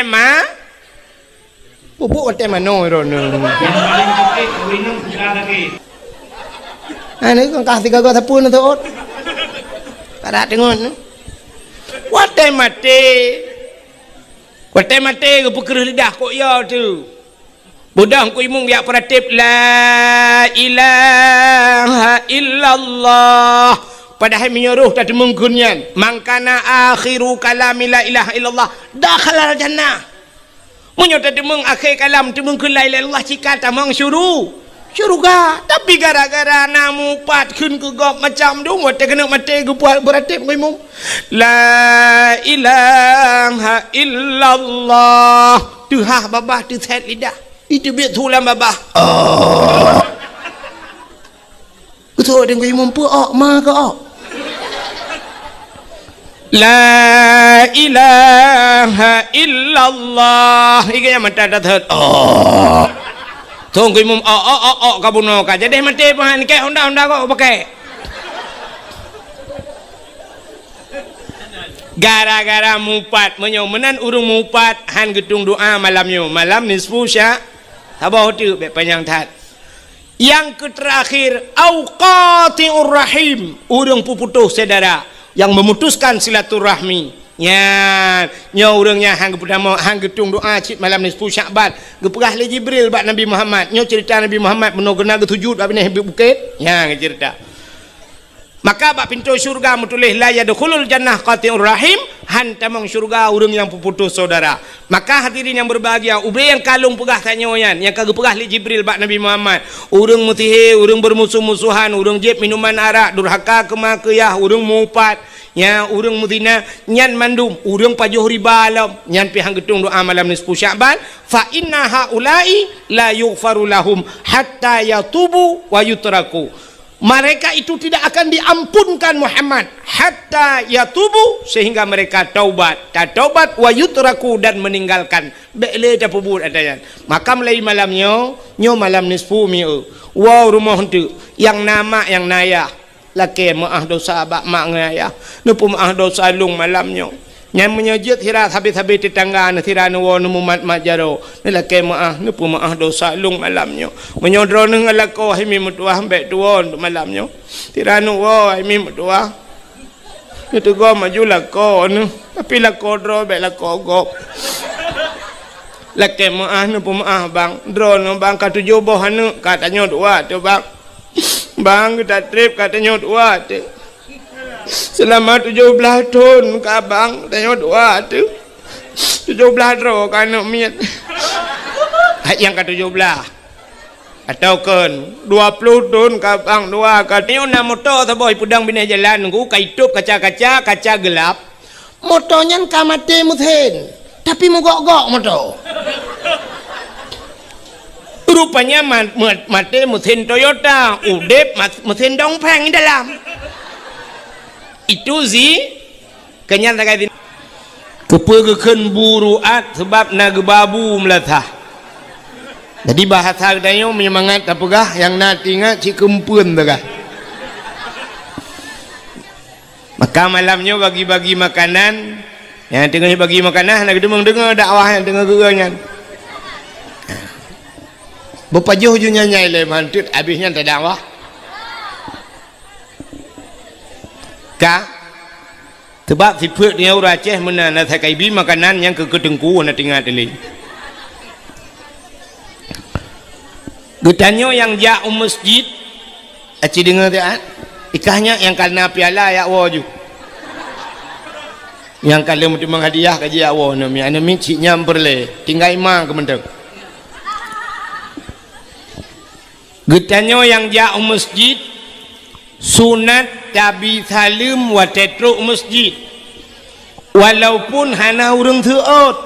tema bubuk tema no rono yang paling penting minum gula lagi ini kan kasih kagak tapun itu ot kada dengon wate mate kepuker lidah kok ya tu budak ku imung ya pratip la ilaha illallah padahal menyuruh tadi menggunyan mangkana akhiru kalami la ilaha illallah dakhalal jannah munyo tadi meng akhir kalam tu menggun la ilaha illallah cika tamang syurga tapi gara-gara namu pat kun ke gop macam tu mate kena mate ku buat beratip ku imung la ilaha illallah tu ha babah tu set lidah itu biar tulang babah betul dengan imam pu ma ke la ilaha illallah iganya mata dathat tunggu imam kabuno ka jadi mati pahan ke honda kok pakai gara-gara mupat menyomenan urung mupat han gedung doa malam nisfu sya tabah tu be panjang tat yang terakhir auqatiur rahim urung puputuh saudara yang memutuskan silaturahmi nya urangnya hang pertama hang gedung doa cip malam nisfu Syaban geperah le Jibril bak Nabi Muhammad nyo cerita Nabi Muhammad menogena getujud bak ni bukit nya cerita maka bak pintu syurga mutulih la yadkhulul jannah qati'ur rahim hantamang syurga urang yang puputus saudara maka hadirin yang berbahagia ubay yang kalung pegah tanyoyan yang kagak pegah li Jibril bak Nabi Muhammad urang mutihe urang bermusuh-musuhan urang jeb minuman arak durhaka kemakiyah urang mupat nya urang mudina nyan mandum urang pajuh riba alam nyan pihang gedung doa malam nisfu Syaban fa inna haula'i la yughfaru lahum hatta yatubu wa yutraku mereka itu tidak akan diampunkan Muhammad hatta yatubu sehingga mereka taubat wa yutraku dan meninggalkan bele ta pubut adanya maka mulai malamnya nyo malam nisfu mi wow rumah tu yang nama yang nayah laki maaf dosa bak mak ngaya nupu maaf dosa lung malamnya yang menyajit hirat habis-habis tetangga nathira nuwo numumat majaro ni laki maaf nupu maaf dosa lung malamnya menyodro nang alako himi mutuah mbek tuon malamnya tira nuwo himi mutuah itu go maju lako nu tapi lako dro mbek lako gop laki maaf nupu maaf bang drone bang ka 7 boh anu katanya dua tu bang kita trip katanya dua tu selama 17 tahun ke abang tanya dua tu 17 tahun kan miat yang ke 17 atau kan 20 tahun ke abang dua katanya nak motor tu boy pudang bina jalan nunggu kaitup kaca gelap motornya kamate muthen tapi mogok-gok motor rupanya mati mesin Toyota udep mesin dongpeng di dalam itu kenyataan kepegekan buruat sebab nagbabu melatah jadi bahasa dayo menyemangat apakah yang natinga cikempun tegah maka malamnya bagi-bagi makanan yang tengah bagi makanan nak dengar dakwah yang tengah gerangan berpajuh junya nyai le mantut habisnya tak dakwah ka sebab sifat dia orang Aceh mana nak kaibi makanan yang ke kedengku nak tinggal teli getanyo yang ja masjid aci dengar tak ikahnya yang karena piala ya waju yang kalau mesti menghadiah kaji awo nami anami ciknya berle tinggal imang kementeng getanyo yang ja masjid sunat tabi salim wa tetruk masjid walaupun hana urang teot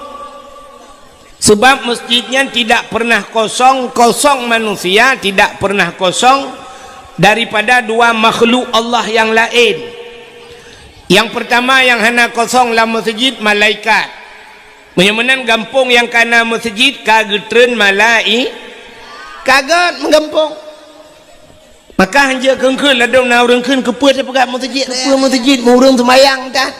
sebab masjidnya tidak pernah kosong manusia tidak pernah kosong daripada dua makhluk Allah yang lain yang pertama yang hana kosong lah masjid malaikat menyemenan gampung yang kana masjid kagetren kaget menggampung maka hanja kengkul ladong na urang keun keput pegat masjid masjid mau urang sembayang dah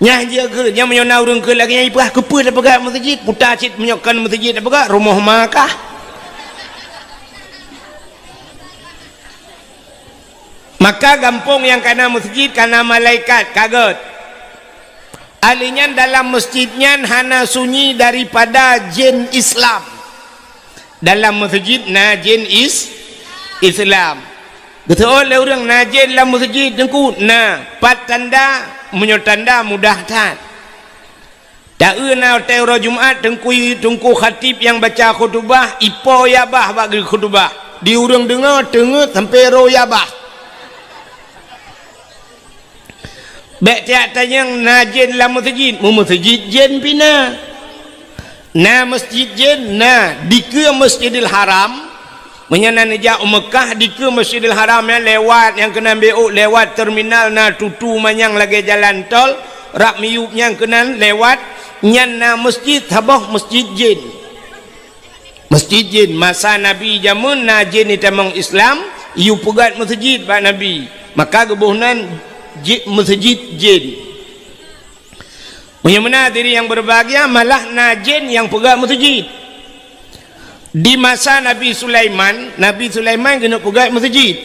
Nyah dia ke yang menyonau urang ke lagi ipah kepe dah pegat masjid putar cit menyokan masjid dah pegat rumah makah. Maka gampung yang kana masjid kana malaikat kaget. Alinya dalam masjidnya hana sunyi daripada jin Islam. Dalam masjid na jin Islam. Betul le orang na jin dalam masjid tengku na pat tanda menyo tanda mudah tat. Tak na teuro Jumaat tengku khatib yang baca khutbah ipo yabah bagi khutbah. Di urang dengar tengah sampai ro yabah. Baik tiap tanya na jin dalam masjid, masjid jin pina. Na masjid jin na di ke Masjidil Haram. Menyana nejak Mekah di ke Masjidil Haram yang lewat yang kena beuk lewat terminal na tutu manyang lagi jalan tol rak miup yang kena lewat nyan na masjid habah masjid jin. Masjid jin masa Nabi jamun na jin ni tamang Islam iu pegat masjid ba Nabi. Maka gebuhnan masjid jin. Bagaimana diri yang berbahagia malah na jin yang pegang masjid. Di masa Nabi Sulaiman kena pegang masjid.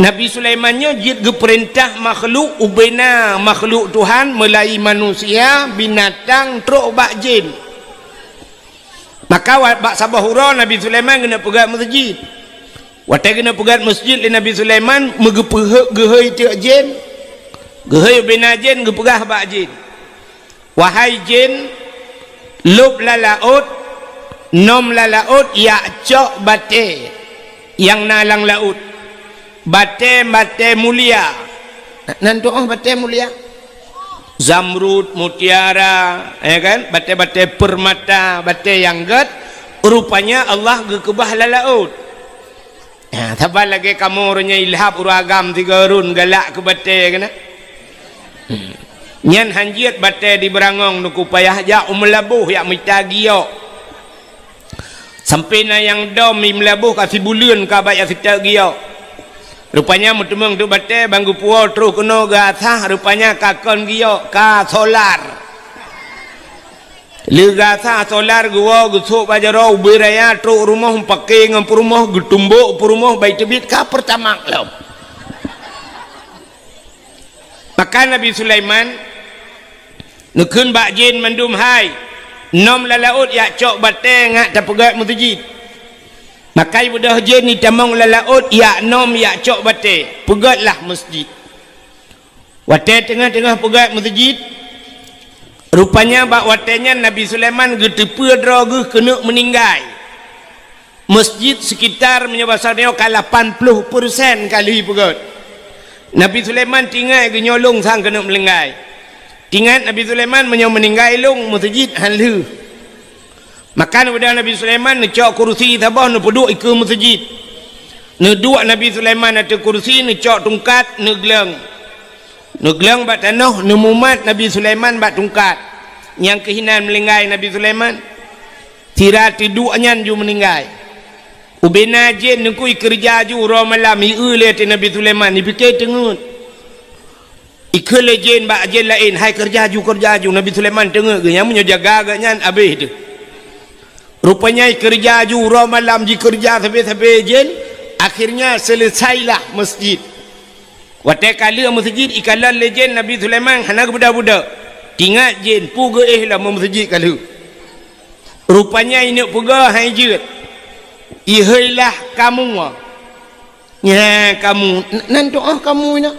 Nabi Sulaimannya jid geperintah makhluk ubena makhluk Tuhan mulai manusia binatang truk bak jin. Maka bak sabahura Nabi Sulaiman kena pegang masjid. Watai kena pegat masjid li Nabi Sulaiman megepehek gehoi tiak jin gehoi bina jin gepegah bak jin. Wahai jin lub lalaut nom lalaut ya cok bate yang nalang laut bate mulia nanti bate mulia zamrud mutiara ya kan bate permata bate yang ged rupanya Allah gekebah lalaut. Ya, tabal lagi kamu orangnya ilhab uragam tiga run galak ke bate kena. Nyan hanjiat bate di berangong nuku payah ja umlabuh ya mitagio. Sampai na yang dom melabuh kasih bulan ka bayar sita gio. Rupanya mutemeng tu bate banggu puo terus kena gasah rupanya kakon gio ka solar. Ligasa solar gua gusuk bajaro beraya truk rumah pakai ngam rumah getumbuk rumah baik tebit ka pertama lo. Maka Nabi Sulaiman nukun bak jin mendum hai nom lalaut ya cok bate ngak tapegat masjid. Maka ibu dah jin ni tamang lalaut ya nom ya cok bate pegatlah masjid. Wate tengah-tengah pegat masjid. Rupanya bak watenya Nabi Sulaiman getepe droge kena meninggal. Masjid sekitar menyebasarnya ke 80% kali pegat. Nabi Sulaiman tinggal ke nyolong sang kena melenggai. Tinggal Nabi Sulaiman meninggal long masjid halu. Maka udah Nabi Sulaiman necok kursi tabah ne peduk ke masjid. Ne dua Nabi Sulaiman ada kursi necok tungkat negleng. Nuglang bat tanah nemumat Nabi Sulaiman bat tungkat yang kehinan melinggai Nabi Sulaiman tira tiduanya ju meninggal ubena jin nengkui kerja ju ro malam iule ti Nabi Sulaiman dipikir tengut ikele jin bak jin lain hai kerja ju Nabi Sulaiman tengok ge yang menjaga agaknya habis tu rupanya kerja ju ro malam ji kerja sampai jin akhirnya selesailah masjid. Watai kala masjid ikalan legend Nabi Sulaiman hana budak-budak tinggal jin puga lah masjid kala rupanya ini puga hai jit ihailah kamu ya kamu nan doa kamu nak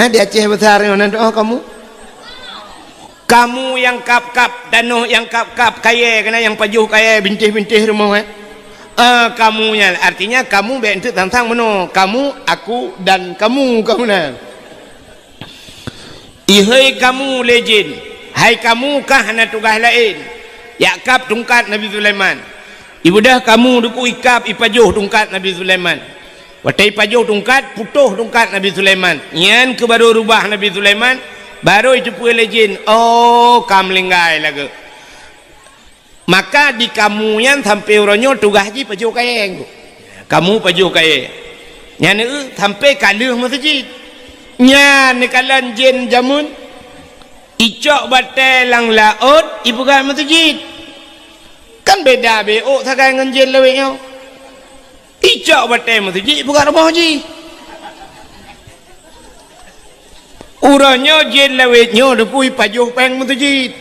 di Aceh besar nan doa kamu yang kap-kap danoh yang kap-kap kaya kena yang pajuh kaya bintih-bintih rumah kamunya artinya kamu bentuk tentang meno kamu aku dan kamu nah ihai kamu legend hai kamu kah hana tugas lain yakap tungkat Nabi Sulaiman ibu dah kamu duku ikap ipajuh tungkat Nabi Sulaiman watai pajuh tungkat putuh tungkat Nabi Sulaiman nyan ke baru rubah Nabi Sulaiman baru itu pun legend oh kam linggai lagi. Maka di kamu yang sampai orangnya tugas ji pajuh kaya kamu pajuh kaya yang ni sampai kaluh masjid nya nekalan jin jamun icok batai lang laut ibu kan masjid kan beda beok sakai dengan jin leweknya icok batai masjid ibu kan rumah haji uranya jin leweknya depui pajuh peng masjid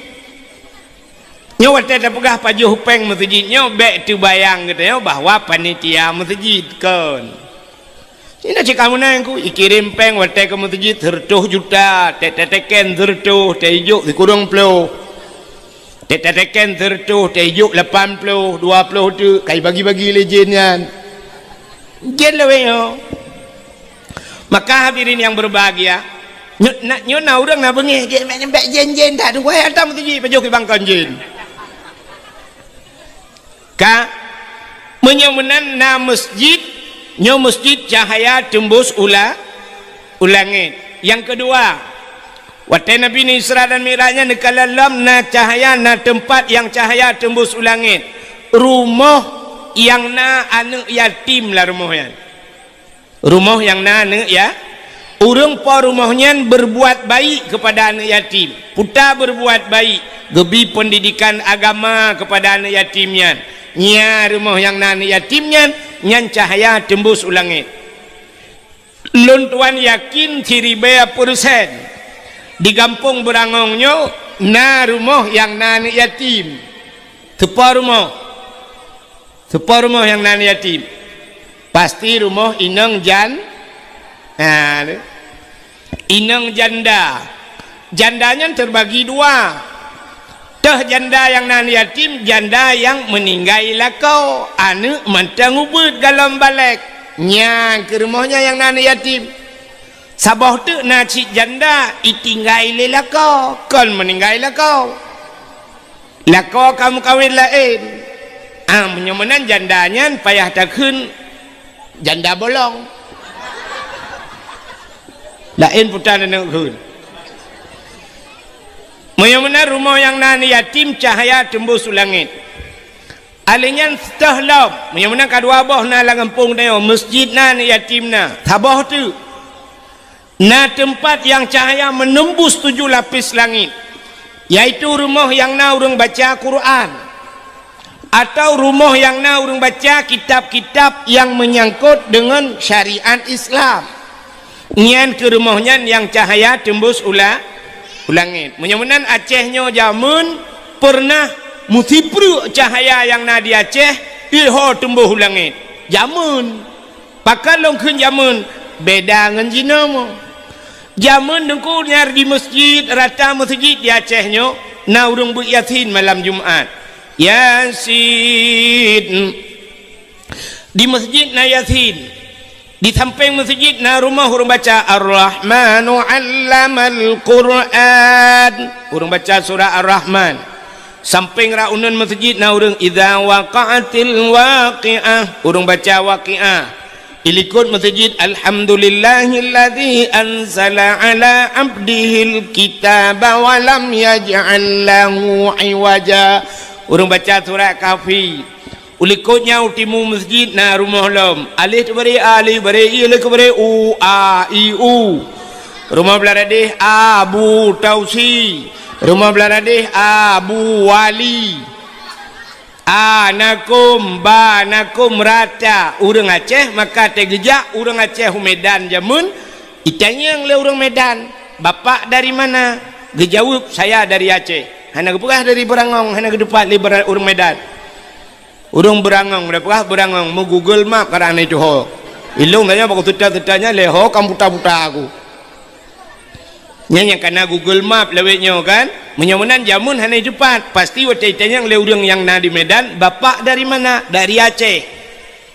nyo batai dah pegah pajuh peng masjidnya bek tu bayang katanya bahwa panitia masjid kan ini cik kamu nangku ikirim peng watai ke masjid 100 juta teken 100 tejuk di kurang puluh teken 100 tejuk 80 20 tu kai bagi-bagi lejenyan jen lewenya maka hadirin yang berbahagia nyo na urang na bengih nyembek jen tak tunggu hai atam masjid pajuk ke bangkan jen ka menyemenan na masjid nyo masjid cahaya tembus ulangit. Yang kedua, waktu Nabi ni Isra dan Mi'rajnya nekalalam na cahaya na tempat yang cahaya tembus ulangit. Rumah yang na anak yatim lah rumahnya. Rumah yang na anak ya. Urang pa rumahnya berbuat baik kepada anak yatim. Puta berbuat baik, gebi pendidikan agama kepada anak yatimnya. Nya rumah yang na anak yatimnya nyan cahaya tembus ulangit. Lun tuan yakin ciri bea persen di kampung berangongnya na rumah yang na anak yatim tepa rumah yang na anak yatim pasti rumah inang inang jandanya terbagi dua teh janda yang na anak yatim janda yang meninggal lakau anu mantang ubud dalam balik nyang ke rumahnya yang na anak yatim sabah tu na cik janda itinggal lakau kan meninggal lakau kamu kawin lain menyemenan jandanya payah takun janda bolong lain putar dan kun menyemenan rumah yang na anak yatim cahaya tembus langit alinya setahlau menyemenan kadua boh na langampung dayo masjid na anak yatim na tabah tu na tempat yang cahaya menembus 7 lapis langit yaitu rumah yang na urang baca Quran atau rumah yang na urang baca kitab-kitab yang menyangkut dengan syariat Islam nyan ke rumahnya yang cahaya tembus langit menyemenan Acehnya jamun pernah musibru cahaya yang na di Aceh iho tumbuh langit jamun pakai longkun jamun beda dengan jinamo jamun dengku nyar di masjid rata masjid di Acehnya na urung bu yasin malam Jumat yasin di masjid na yasin di samping masjid na rumah urang baca Ar-Rahmanu 'allamal Qur'an urang baca surah Ar-Rahman samping raunan masjid na urang idza waqa'atil waqi'ah urang baca waqi'ah ilikut masjid alhamdulillahilladzi anzala ala abdihil kitaba wa lam yaj'al lahu iwaja urang baca surah Kahfi ulikutnya utimu masjid na rumah lom alih beri alih beri ilih beri u a i u rumah beladih Abu Tausi rumah beladih Abu Wali anakum banakum rata urang Aceh maka tegejak urang Aceh Medan jamun itanya yang le urang Medan bapak dari mana gejawab saya dari Aceh hana gepegah dari Berangong hana gedepat li urang Medan urang Berangong berapa Berangong mau Google Map karena itu ho ilung tanya bakal tuta-tutanya leho kamu buta-buta aku nyanya karena Google Map lewetnya kan menyemenan jamun hana cepat pasti waktu itanya yang le urang yang na di Medan bapak dari mana dari Aceh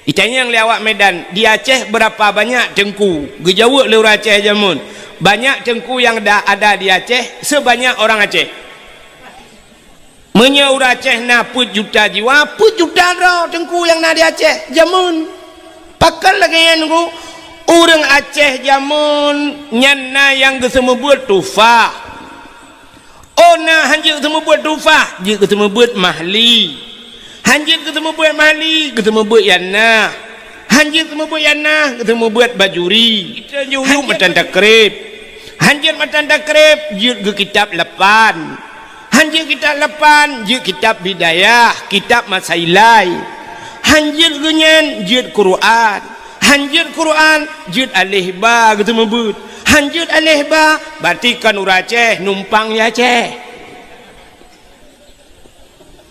itanya yang lewat Medan di Aceh berapa banyak tengku gejawab le urang Aceh jamun banyak tengku yang ada di Aceh sebanyak orang Aceh menyaur Aceh na put juta jiwa put juta roh tengku yang na di Aceh jamun pakal lagi yang nunggu urang Aceh jamun nyana yang kesemu buat tufah oh na hanjir ketemu buat tufah dia ketemu buat mahli hanjir ketemu buat mahli ketemu buat yana hanjir ketemu buat yana ketemu buat bajuri kita jauh macam takrib Hanjir matan takrib jut ke kitab 8. Hanjir kitab 8 jut kitab bidayah, kitab masailai. Hanjir genyen jut Quran. Hanjir Quran jut alih ba gitu mebut. Hanjir alih ba batikan uraceh numpang ya Aceh.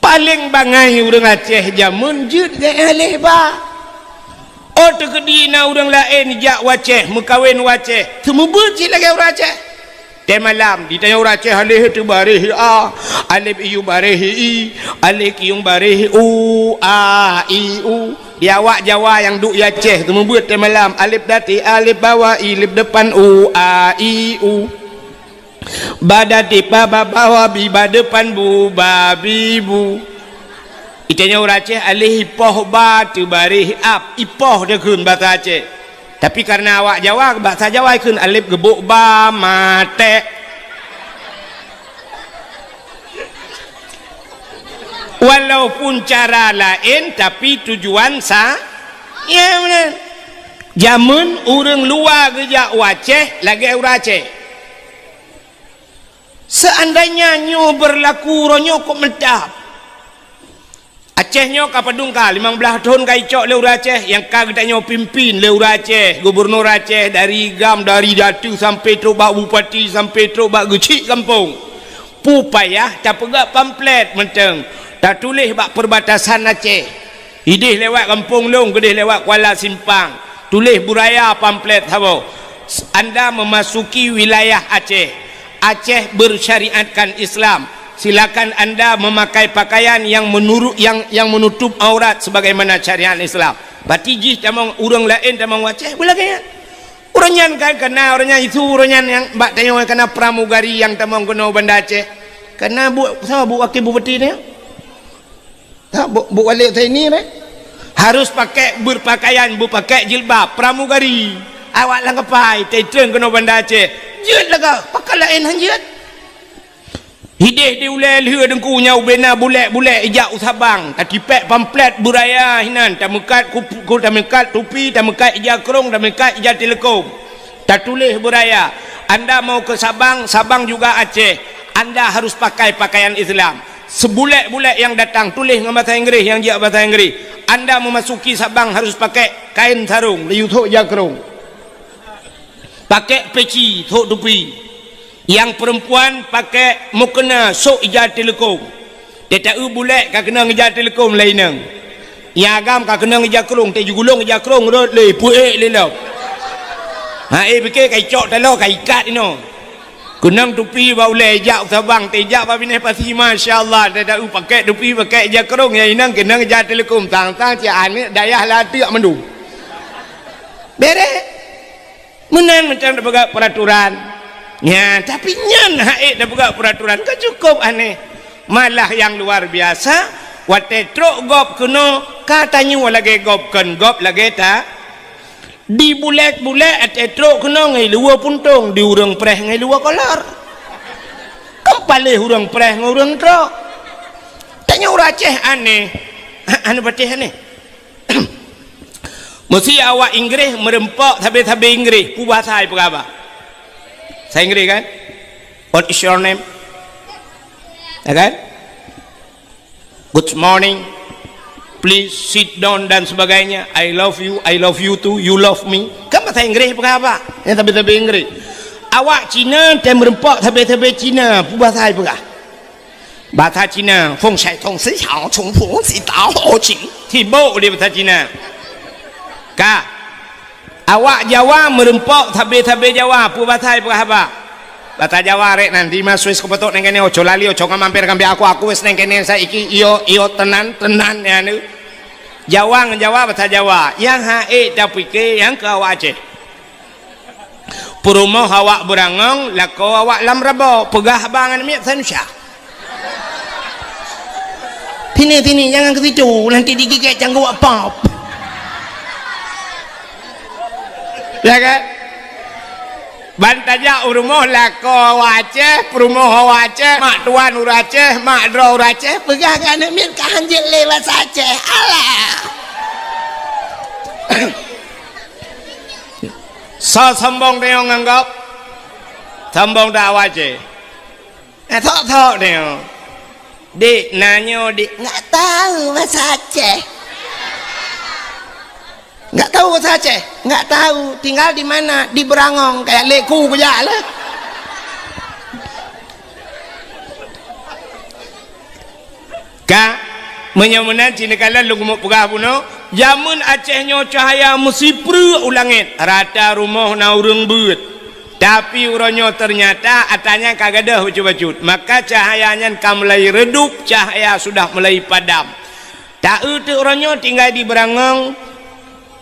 Paling bangai urang Aceh jamun jut gaya alih ba. Oh terkedina orang lain jak waceh mekawin waceh semubut si lagi orang Aceh teh malam ditanya orang Aceh alih tu barih a alif iu barih i alif iung barih u a i u ya awak Jawa yang duk ya Aceh semubut teh malam alif dati alif bawah i alif depan u a i u badati baba bawah bi depan bu babi bu. Itanya orang Aceh alih ipoh ba tu barih ap ipoh dia kun bahasa Aceh. Tapi karena awak Jawa bahasa Jawa kun alif gebuk ba mate. Walaupun cara lain tapi tujuan ya benar. Jamun orang luar gejak Aceh lagi orang Aceh. Seandainya nyo berlaku ronyo kok medap. Aceh nyo kapadung ka 15 tahun ka icok le urang Aceh yang ka kita nyo pimpin le urang Aceh, gubernur Aceh dari Gam dari Datu sampai teruk bak bupati sampai teruk bak gecik kampung. Pupayah tak pegak pamflet menteng. Tak tulis bak perbatasan Aceh. Idih lewat kampung Long, gedih lewat Kuala Simpang. Tulis buraya pamflet habo. Anda memasuki wilayah Aceh. Aceh bersyariatkan Islam. Silakan anda memakai pakaian yang menurut yang menutup aurat sebagaimana syariat Islam. Batijih tamang urang lain tamang Aceh boleh kaya. Uranyan kan kena orangnya itu uranyan yang bak tanya kena pramugari yang tamang kena Banda Aceh. Kena bu sama bu wakil bupati ni. Tak bu wali saya ni harus pakai berpakaian pakai jilbab pramugari. Awak lang kepai teteng kena Banda Aceh. Jut laga pakai lain hanjut. Hidih di ulai liha dengkunya ubena bulek ijak usabang tatipek pamflet buraya hinan tamekat kupu tamekat tupi tamekat ijak kerong tamekat ijak telekom tak tulis buraya. Anda mau ke Sabang, Sabang juga Aceh, anda harus pakai pakaian Islam. Sebulek-bulek yang datang tulis dengan bahasa Inggeris yang ijak bahasa Inggeris. Anda memasuki Sabang harus pakai kain sarung liu thok ijak kerong, pakai peci thok tupi. Yang perempuan pakai mukena sok ijaz telekom. Dia tak bulek ka kena ijaz telekom lain nang. Yang agam ka kena ijaz kerong, te jugulung ijaz kerong rot le puek le law. Ha fikir kai cok talo kai ikat ino. Kunang tupi ba ule ijaz Sabang, te ijaz ba bineh pasi masya-Allah dia tak pakai tupi pakai ijaz kerong yang inang kena ijaz telekom tang-tang cian ni dayah latiak mendu. Bere. Menan macam ada peraturan. Ya, tapi nyan haid dah buka peraturan kan cukup aneh. Malah yang luar biasa, wate truk gop kuno katanya lagi gop lagi tak. Di bulet-bulet ate truk kuno ngai luar puntung, di urang preh ngai luar kolor. Kempalih urang preh ngai urang truk. Tanya orang Aceh aneh. Anu patih aneh. Mesti awak Inggris merempok tabe-tabe Inggris, pu bahasa apa khabar? Saya Inggris kan? What is your name? Ya kan? Good morning. Please sit down dan sebagainya. I love you too, you love me. Kan bahasa Inggris apa? Yang tabe-tabe Inggris. Awak Cina dan merempok tabe-tabe Cina, pu bahasa apa? Bahasa Cina, feng shai tong si xiao chung fu si dao ho qing. Tibo dia bahasa Cina. Ka awak Jawa merempok tabe-tabe Jawa pu bahasa apa? Bahasa Jawa rek nanti mas wis kepetok neng kene ojo lali ojo ngamampir kambe aku wis neng kene saiki iyo tenan ya nu. Jawa bahasa Jawa yang hae tapi ke yang ke awak Aceh. Perumoh awak berangong lako awak lam rabo pegah bangan mi sansya. Tini jangan ke situ nanti digigit janggut pop. Ya kan? Bantaja urumoh lako Aceh, perumoh Aceh, mak tuan urang Aceh, mak dro urang Aceh, pegah kan min kanjil lewat Aceh. Alah. So sombong dia nganggap. Sambung tak wajib. Tok dia. Dik nanya dik, enggak tahu bahasa Aceh. Enggak tahu bahasa Aceh, enggak tahu. Tinggal di mana? Di Berangong, kayak leku aja lah. Kak, menyamunan cina kala lu gemuk pegah puno, jamun Acehnya cahaya mesti pru ulangit. Rata rumah na urang beut. Tapi uronyo ternyata atanya kagadah bacut-bacut. Maka cahayanya mulai redup, cahaya sudah mulai padam. Tak itu uronyo tinggal di Berangong.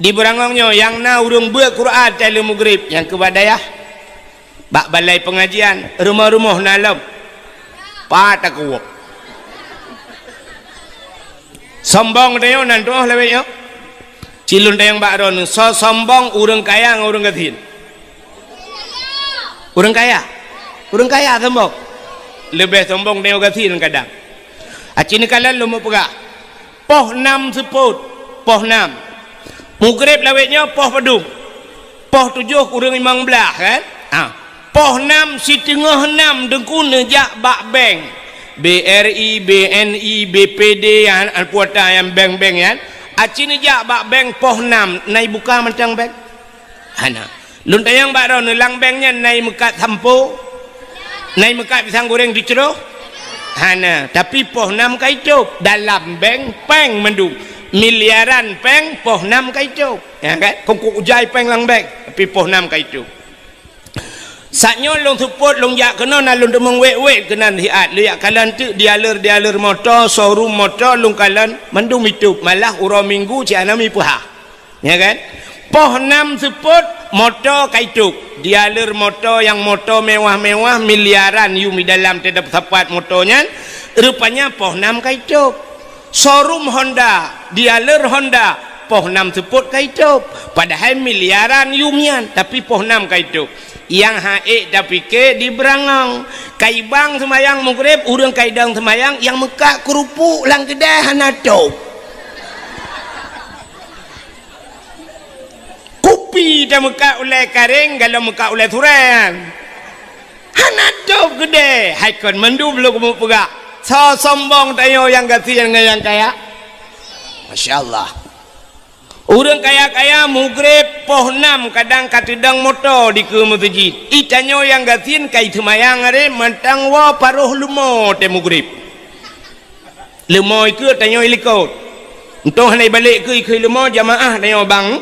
Di Berangongnya yang na urung buat Quran tali maghrib yang kebadayah. Bak balai pengajian, rumah-rumah nalam. Patak kuwak. Sombong tayo nanto lewe yo. Cilun tayang bakron so sombong urang kaya ngurang gatin. Urang kaya sombong. Lebih sombong tayo gatin kadang. Acini kalan lu mau pegah. Poh 6 seput, poh 6. Maghrib lawetnya poh pedung. Poh 7 kurang 15 kan? Poh 6 si tengah 6 dengkuna jak bak bank. BRI, BNI, BPD yang puata yang bank-bank kan. Acini jak bak bank poh 6 nai buka macam bank. Hana. Lun tayang bak ron lang banknya nai mekat sampo. Nai mekat pisang goreng diceroh. Hana, tapi poh 6 kaicup dalam bank peng mendung. Miliaran peng poh 6 kaicup. Ya kan? Kongkuk ujai peng lang bank tapi poh 6 kaicup. Saknyo long support long yak kena na long demeng wek kena hiat liak kalan tu dialer motor showroom motor long kalan mendung mitup malah uro minggu ci anami puha. Ya kan? Poh 6 support motor kaicup. Dialer motor yang motor mewah-mewah miliaran yu mi dalam tidak tepat motornya. Rupanya poh 6 kaicup. Showroom Honda, dialer Honda, poh 6 support kaicup. Padahal miliaran yumian tapi poh 6 kaicup. Yang haik tapi ke di Berangong kaibang semayang maghrib urang kaidang semayang yang mekak kerupuk lang kedai hanatop kopi dah mekak ulai karing kalau mekak ulai turan hanatop kedai haikon mendu belum kamu pegak so sombong tayo yang gati yang kaya Masya Allah. Orang kaya-kaya maghrib poh 6 kadang katedang motor di ke masjid. Itanyo yang gatin kai semayang are mantang wa paruh lumo te maghrib. Lumo itu tanyo ilikot. Entong hanai balik ke lumo jamaah tanyo bang.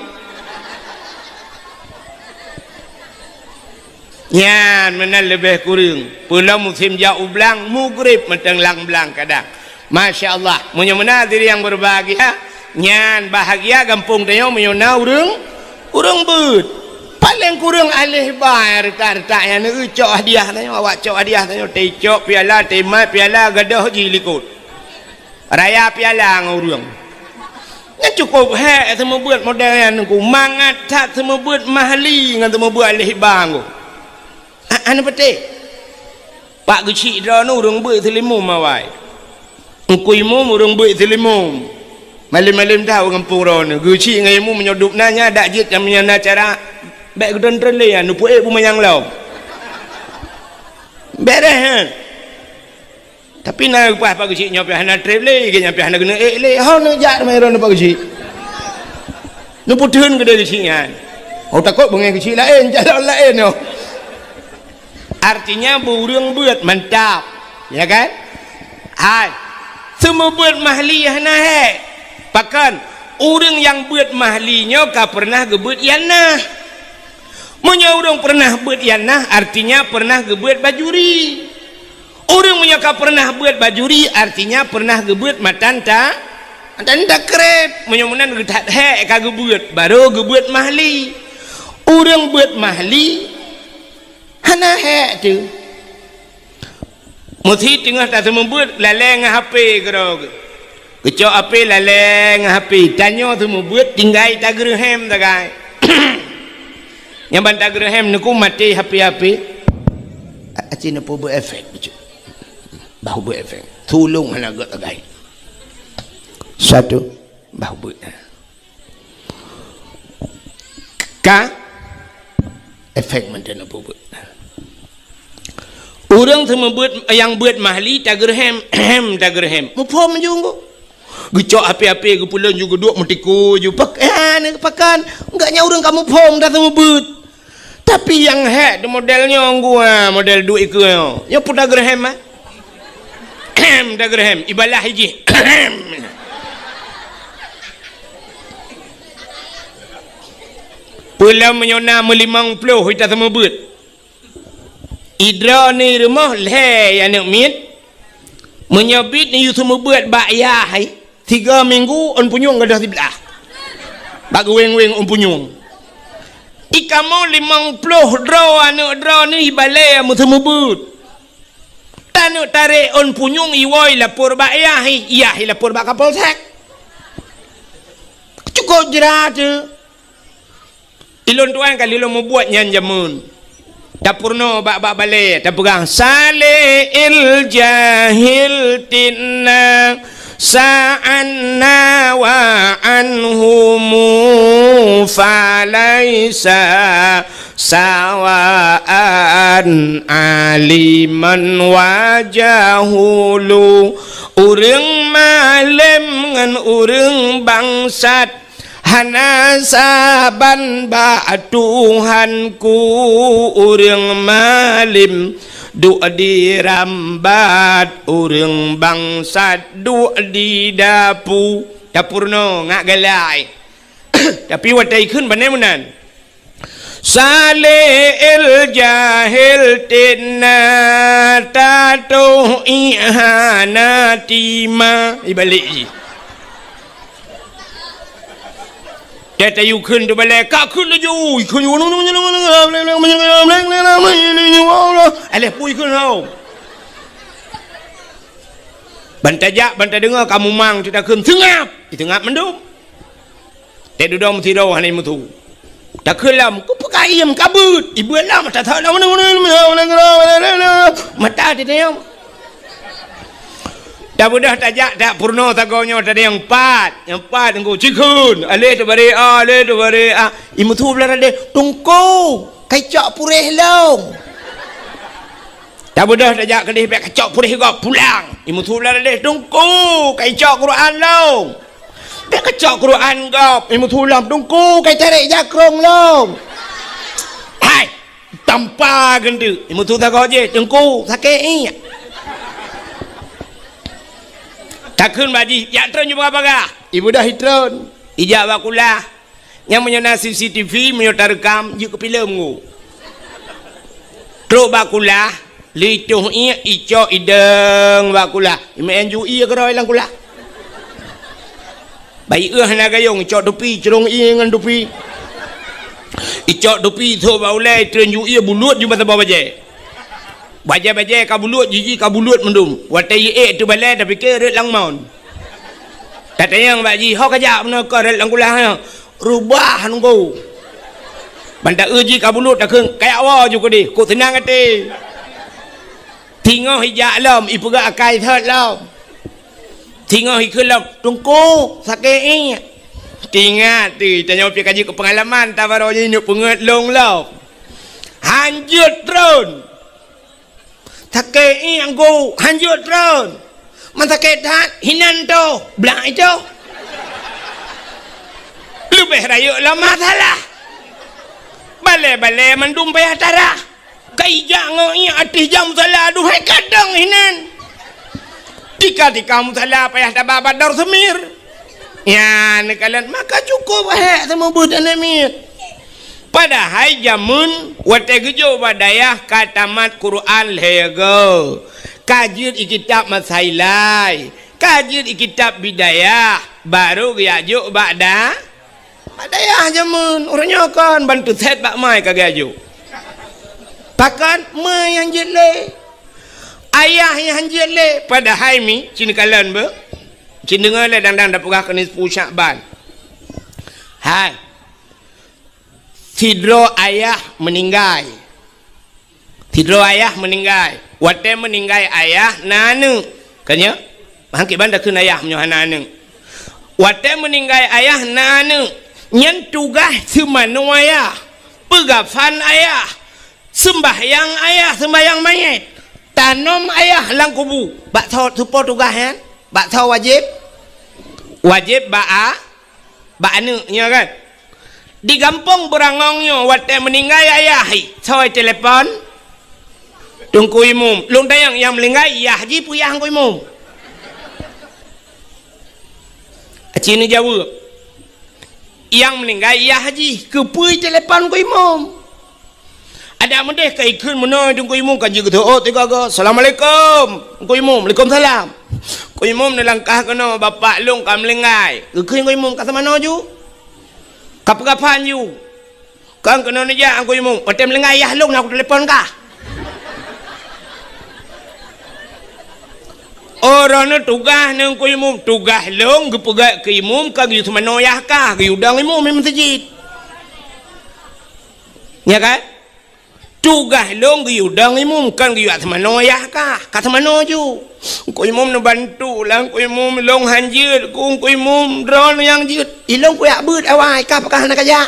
Yan mana lebih kurang. Pula musim jauh belang maghrib mantang lang belang kadang. Masya Allah. Munya-munya diri yang berbahagia. Nyan bahagia kampung tayo mayona urang beut paling kurang alih bayar retak yang cok hadiah tayo awak cok hadiah tayo teh cok piala temat piala gadah jilikut raya piala ngurang ngan cukup hek semua buat model yang ku mangat tak semua buat mahli ngan semua buat alih bang anu pete pak gecik dah nu urang beut selimum mawai engkuimu urang beut selimum. Malam-malam tahu kampung ron guci ngaimu menyodup nanya dak jit yang menyana cara baik gedon trele nu puek pu mayang law beres tapi na pas pak guci nyopi hana trele ge nyopi hana gena le ha nu jak mai ron pak guci nu puteun gede guci nya oh takut bengai guci lain jalan lain yo artinya burung beut mantap ya kan hai semua buat mahli hana hek pakan orang yang buat mahlinya kah pernah gebut yanah munya orang pernah buat yanah artinya pernah gebut bajuri orang munya kah pernah buat bajuri artinya pernah gebut matanta krep munya munan getat hek kah gebut baru gebut mahli orang buat mahli hana hek tu mesti tengah tak sembuat laleng HP gerog kecok api laleng api tanyo semua buat tinggal tagerhem tagai yang bantai tagerhem nuku mati api acin apa buat efek bahu buat efek tulung mana got tagai satu bahu buat ka efek mana apa buat Orang sama yang buat mahli tagerhem tagerhem. Mupom juga. Gecok api-api ke pulau juga duk metiku ju pakan enggak orang kamu pom dah sama but. Tapi yang hak modelnya gua model duit ke yo pun tagerhem ah. Tagerhem ibalah hiji. Pulau menyona melimang puluh kita sama but. Idra ni rumah leh anak mit. Menyabit ni you semua buat bayar 3 minggu on punyung gadah sebelah. Bak weng-weng on punyung. Ikamo 50 draw anak draw ni balai mu semua but. Tanuk tarik on punyung iwoi lapor bayar iya lapor bak kapolsek. Cukup jerat je. Ilon tuan kali lo mau buat nyan jamun. Dapurno bak balai tapegang sale il jahil tinna sa'anna wa anhumu falaysa sawa'an aliman wa jahulu. Urang malam ngan urang bangsat hana saban ba Tuhanku. Urang malim du dirambat, urang bangsat du di dapurno ngak galai. Tapi watai kun banemunan sale il jahil tinna tato ihana tima ibalik Kata you kun tu balik kak kun tu ju kun you aleh pui kun tau bantajak bantai dengar kamu mang tidak kun tengap tengap mendum tak duduk mesti dah ni mutu tak kelam ku pakai ayam kabut ibu lah mata tak nak mata dia dah budak tajak tak purno tagonya tadi yang empat engkau cikun alih tu bari imu tu belarade tungku kacak purih long dah budak tajak kedih pek kacak purih kau pulang imu tu belarade tungku kacak Quran long pek kacak Quran kau imu tu lam tungku kai tarik jakrong long hai tanpa gendu imu tu tak kau je tungku sakit ni takun baji ya tron juga apa ibu dah hitron ijak bakulah yang menyana CCTV menyota rekam juk ke film ngu truk bakulah lituh ia ico ideng bakulah imen ju ia keroi lang kulah baik na gayong ico dupi cerong ia ngan dupi ico dupi tho baulai tren ju ia bulut ju mata baje baja-baja kabulut jiji kabulut mendum watai tu balai dah fikir red lang maun katanya yang baji ho kajak benar ko red lang kulah rubah nunggu banda uji kabulut dah kayak wa juga di ku tenang hati tinggal hijak lam ipu ga akai thot lam tinggal hikul lam tungku sakit ni tinggal tu tanya pi kaji ke pengalaman tabaro je nyuk penget long lau hanjut drone Take yang go hanjut drone. Mantake dat hinan tu, belak itu. Lebih rayu lama salah. Bale mendum payah tarah. Kaijak ngoi atih jam salah duhai kadang hinan. Tika musalah payah tababat dar semir. Ya nekalan maka cukup hek sama budak nemit. Padahal jamun wate gejo badayah katamat Quran lego kajir kitab masailai kajir kitab bidayah baru gajuk bada badayah jamun orangnya kan bantu set bak mai kagajuk pakan mai yang jele ayah yang jele padahal mi cin kalan be cin dengar le dang dapugah kenis Syakban hai Tidro ayah meninggal. Wate meninggal ayah nanu. Kanya, bangkit banda kun ayah menyohan nanu. Wate meninggal ayah nanu. Nyen tugas semanu ayah. Pegafan ayah. Sembahyang mayat. tanam ayah lang kubu bak tho tupo tugas kan bak tho wajib bak anu nya kan di kampung berangongnya waktu meninggal ayah thoi telepon tungku imum lung dayang yang meninggal ayah ji puyah ku imum Cina Jawa yang meninggal ayah ji kepui telepon ku imum ada mendeh kai keun menoi tungku imum kan juga oh tiga go assalamualaikum ku imum waalaikumsalam ku imum nelangkah kena bapak long kam lengai keun ku imum kata mana ju kapan ju kan kena naja ku imum patem lengai ayah long nak telefon kah orang tugas nang ku imum tugas long gepegat ke imum kan yu mana ayah kah yu udang imum masjid ya kan tugas long yu udang imum kan yu atmano ayah kah kata mana ju ku imum nak bantu lang ku imum long hanjir ku imum drone yang jut ilong ku yak beut awai kah pakah nak aja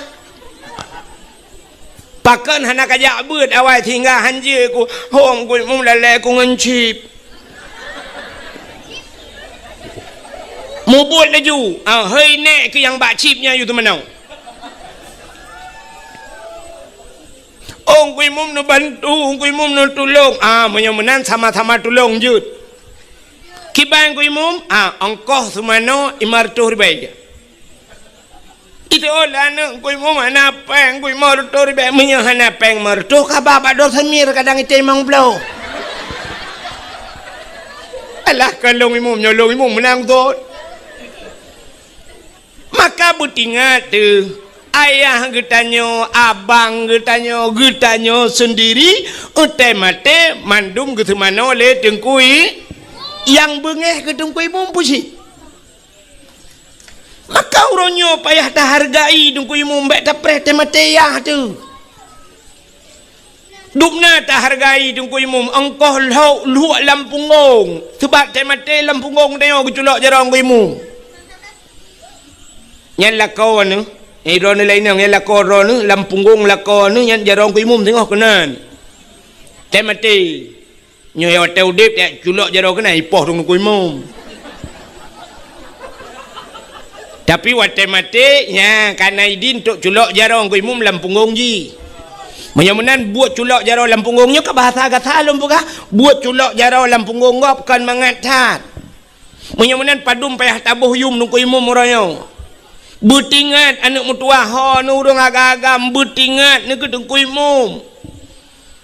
pakan hanak aja beut awai tinggal hanjir ku hom ku imum lale ku ngancip mubut laju hei nek ke yang bak chipnya yu tu mana Ong kui mum no bantu, kui mum no tulung. Menyemenan sama-sama tulung jut. Kibang kui mum, ongkoh sumano imartuh ribai. Itu olah kui mum ana peng kui martuh ribai menyahana peng martuh kabah bado semir kadang itu emang blow. Alah kalau imum nyolong imum menang tu. Maka butingat tu. Ayah getanyo, abang getanyo sendiri utai mate mandum gitu mano le tengkui yang bengeh ke tengkui mumpusi. Maka uronyo payah tak hargai tengkui mumbek tak preh temate yah tu. Dukna tak hargai tengkui mum engkoh luak lampungong sebab temate lampungong tengok keculok jarang kui mum. Yang lakau anu Iron lain yang lakor ni lampunggung lakor ni yang jarang ku imum tengok kenan. Temati. Nyo ya teu dip ya culok jarang kena ipoh dong ku imum. Tapi wate mati nya kana idin tok culok jarang ku imum lampunggung ji. Menyamunan buat culok jarang lampunggungnya ke bahasa kata lum buka buat culok jarang lampunggung ngop kan mangatat. Menyamunan padum payah tabuh yum nung ku imum orangnya. Butingat anak mutua ho nu urang agak-agam butingat ni gedung kuimum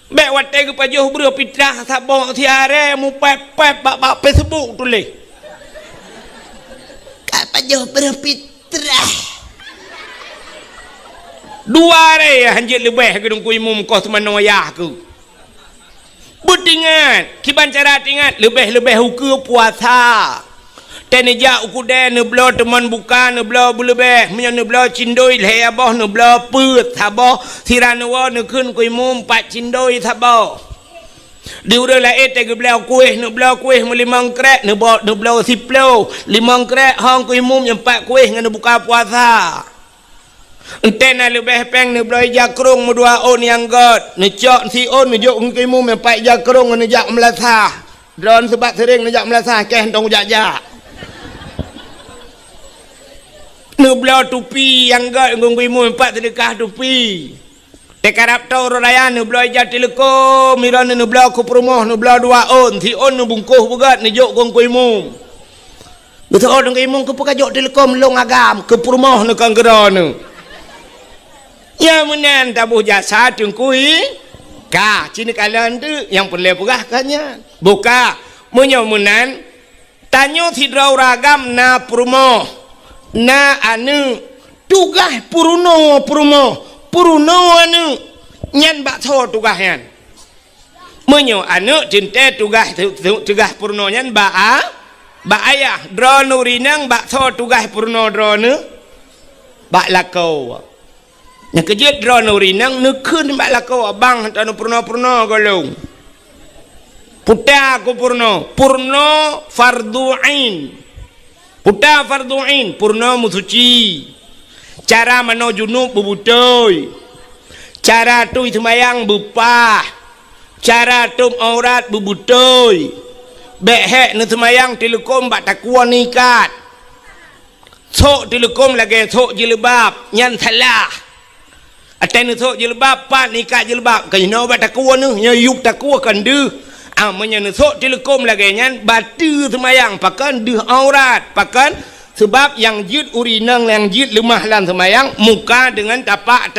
bek wate ke pajuh bro pitrah sabong tiare mu pep bak Facebook tulis ka pajuh bro pitrah dua re hanjit lebih gedung kuimum kos mano ayah ku butingat kiban cara tingat lebih hukum puasa tenija ukude neblo teman buka neblo bulebe menya neblo cindoi le aboh neblo put saboh siranawa nekun kui mum pat cindoi saboh diure la ete geblo kuih neblo kuih melimang krek neblo siplo limang krek hong kui mum yang pat kuih ngan buka puasa entena lebih peng neblo jakrung medua on yang god necok si on nejok kui mum yang pat jakrung ngan jak melasah drone sebab sering nejak melasah keh tong jak Nublau tupi yang gak nggung imu empat sedekah tupi. Tekarap tau raya nublau jati leko miran nublau ku perumoh nublau dua on si on nubungkuh bugat nejok nggung imu. Betul orang imu ku pakajok telekom long agam ke perumoh nu kang geron. Ya menan tabuh jasa tungkui ka cini kalian tu yang perlu pugahkannya. Buka menyomunan tanyo sidrau ragam na perumoh. Na anu tugas puruno anu nyan bak tho tugas yan menyo anu jente tugas puruno nyan ba ayah drone rinang bak tho tugas puruno drone bak lakau nya kejet drone rinang nekeun bak lakau abang tanu puruno golong puta ku puruno fardu ain Puta fardu'in purna musuci cara mano junub bubutoi cara tu semayang bupah cara tum aurat bubutoi behek nu semayang tilukum bak takwa nikat sok tilukum lagi sok jilbab nyan salah aten sok jilbab pat nikat jilbab kayno bak takwa nu nya yuk takwa kan deuh amanya nu sok tilukum lagi nyan batu semayang pakan deuh aurat pakan sebab yang jid urinang yang jid lemah lan semayang muka dengan tapak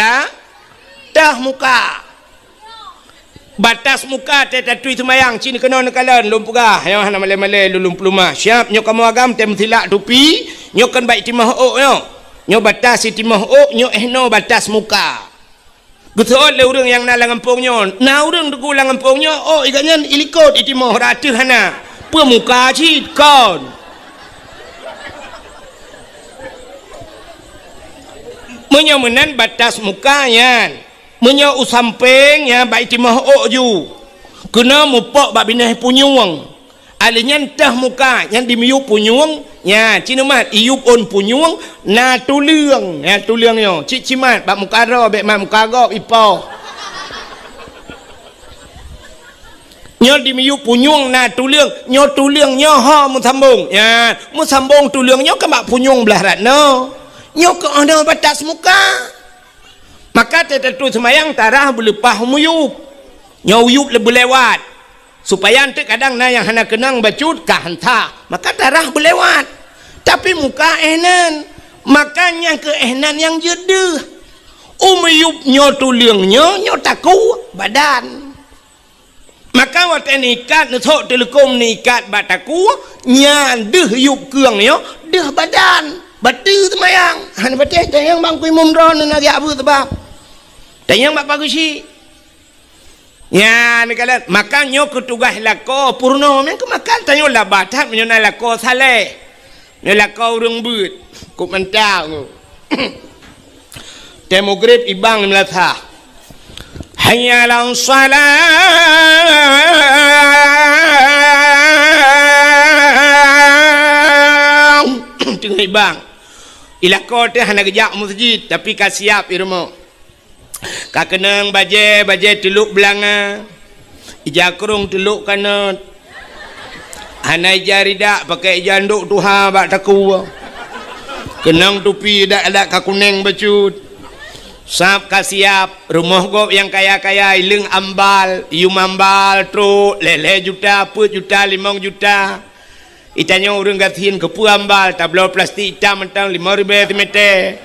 dah muka batas muka tatui semayang cini kena nekalan lum pugah yang hana malai-malai lulum plumah siap nyok kamu agam tem silak tupi nyok kan baik timah ok nyok batas timah ok nyok ehno batas muka betul le urang yang na langampong nyo na urang dugu langampong nyo oh iganya ilikot itimah ratu hana pemuka cid kon menyomenan batas mukanya menyo usampeng ya baik timah ok ju kena mupok bak binah punyuang alinya entah muka yang dimiup punyuang ya cina mat iup on punyuang na tuliang ya tuliangnya cik cimat bak muka ro bak mat muka gok ipo nyo dimiup punyuang na tuliang nyo ha mu sambung ya mu sambung tuliang nyo kan bak punyuang belah ratno nyok ada batas muka maka tertentu semayang tarah berlepah muyup nyuyup lebih lewat supaya nanti kadang na yang hana kenang bacut kah hanta maka tarah berlewat tapi muka ehnan makanya ke ehnan yang jedeh umuyup nyo tuliang nyo taku badan maka waktu nikat nutok telekom nikat bataku nyan deh yup keung nyo deh badan batu semayang han bateh tayang bangkui mumron na gi abu sebab tayang bak pagusi ya nikalat makanya ketugas lako purno men kemakan tayo labatat menyona lako saleh ne lako urang beut ku mentang demogrip ibang melatha hayya lan salam tengah ibang ilako teh hana gejak masjid tapi kasiap irmo kakenang baje teluk belanga ija kurung teluk kanot hana ija ridak pakai ija nduk tuha bak taku kenang tupi dak kakuneng bacut sap kasiap rumah gop yang kaya-kaya ileng ambal ium ambal tro lele juta 4 juta 5 juta itanya urang gatin ke puambal tablo plastik hitam mentang 5,000 meter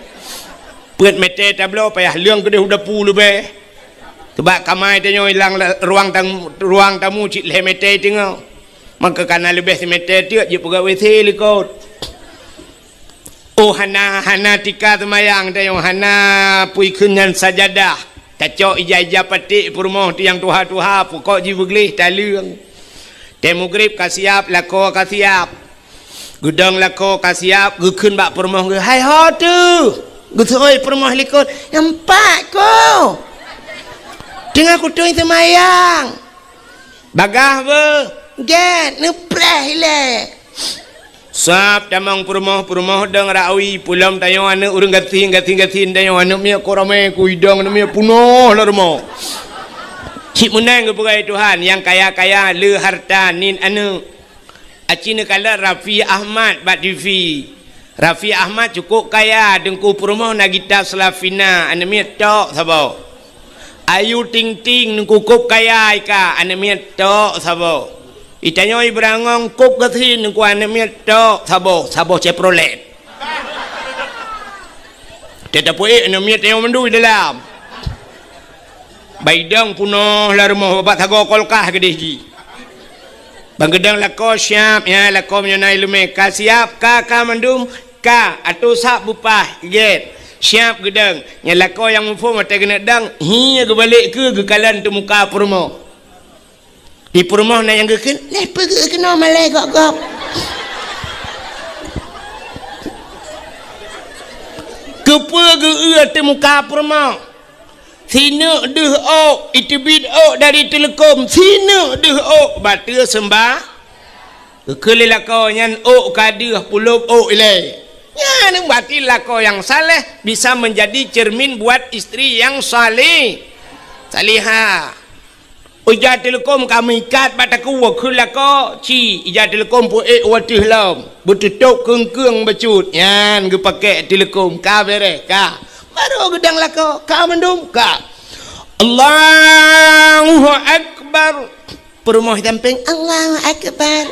pet meter tablo payah leung gede udah puluh be tebak kamai tanya hilang ruang tamu cik le meter tengok maka kana lebih meter tiap je pegawai likot oh hana tika semayang tanya hana pui kenyan sajadah kacok ija patik purmoh tiang tuha pokok ji beglih talung demogrip kasiap lako kasiap gudang lako kasiap gukun bak permoh ge hai ho tu gutoi permoh likut empat ko tengah kutung semayang bagah be get nepreh le sap tamang permoh dang rawi pulam tayo ane urang gatin tayo ane mia korame kuidang ane mia punoh larmo cik menang ke perai Tuhan yang kaya-kaya le harta nin anu acina kala Rafi Ahmad bat TV Rafi Ahmad cukup kaya dengku perumah Nagita Slavina ane miat tok sabo Ayu Ting Ting dengku kup kaya ika ane miat tok sabo itanya Ibrangong kup gatin dengku ane miat tok sabo Chevrolet tetapi ane miat yang mendui dalam baidang punoh la rumah bapak tago kolkah gede ji bangedang lako siap ya lako menyonai lume ka siap ka mandum ka atau sak bupah get siap gedang nya lako yang mufo mata kena dang hi ke balik ke kalan tu muka purmo di purmo na yang geken le pergi kena malai gok ke pergi tu muka purmo sina deh ok itibid ok dari telekom sina deh ok batu sembah kele lako nyan ok kadih puluh ok ile ya nang bati lako yang saleh bisa menjadi cermin buat istri yang salihah Ujar telekom kami kat bataku wakul lako ci ija telekom pu watih lam betutuk keng bacut yan ge pakai telekom ka bere ka baru gedang lako ka mendum ka Allahu akbar perumah tamping Allahu akbar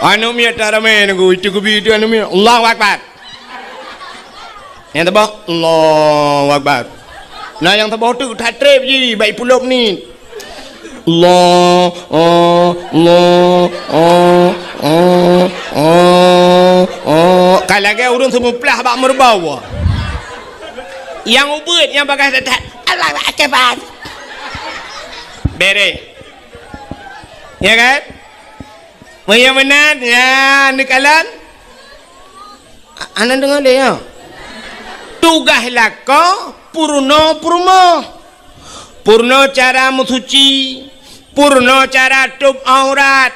anu mi tarame ngu itu kubi itu anu mi Allahu akbar yang tabah Allahu akbar. Nah yang tabah tu tak trip je baik pulop ni. Allah kalau lagi urun semua pelah bak merbawa. Yang ubud yang bagai tak Allah akbar. Bere. Ya kan? Yang benar ya nikalan. Anak dengar dia ya. Tugas lako purno cara musuci, purno cara tub aurat,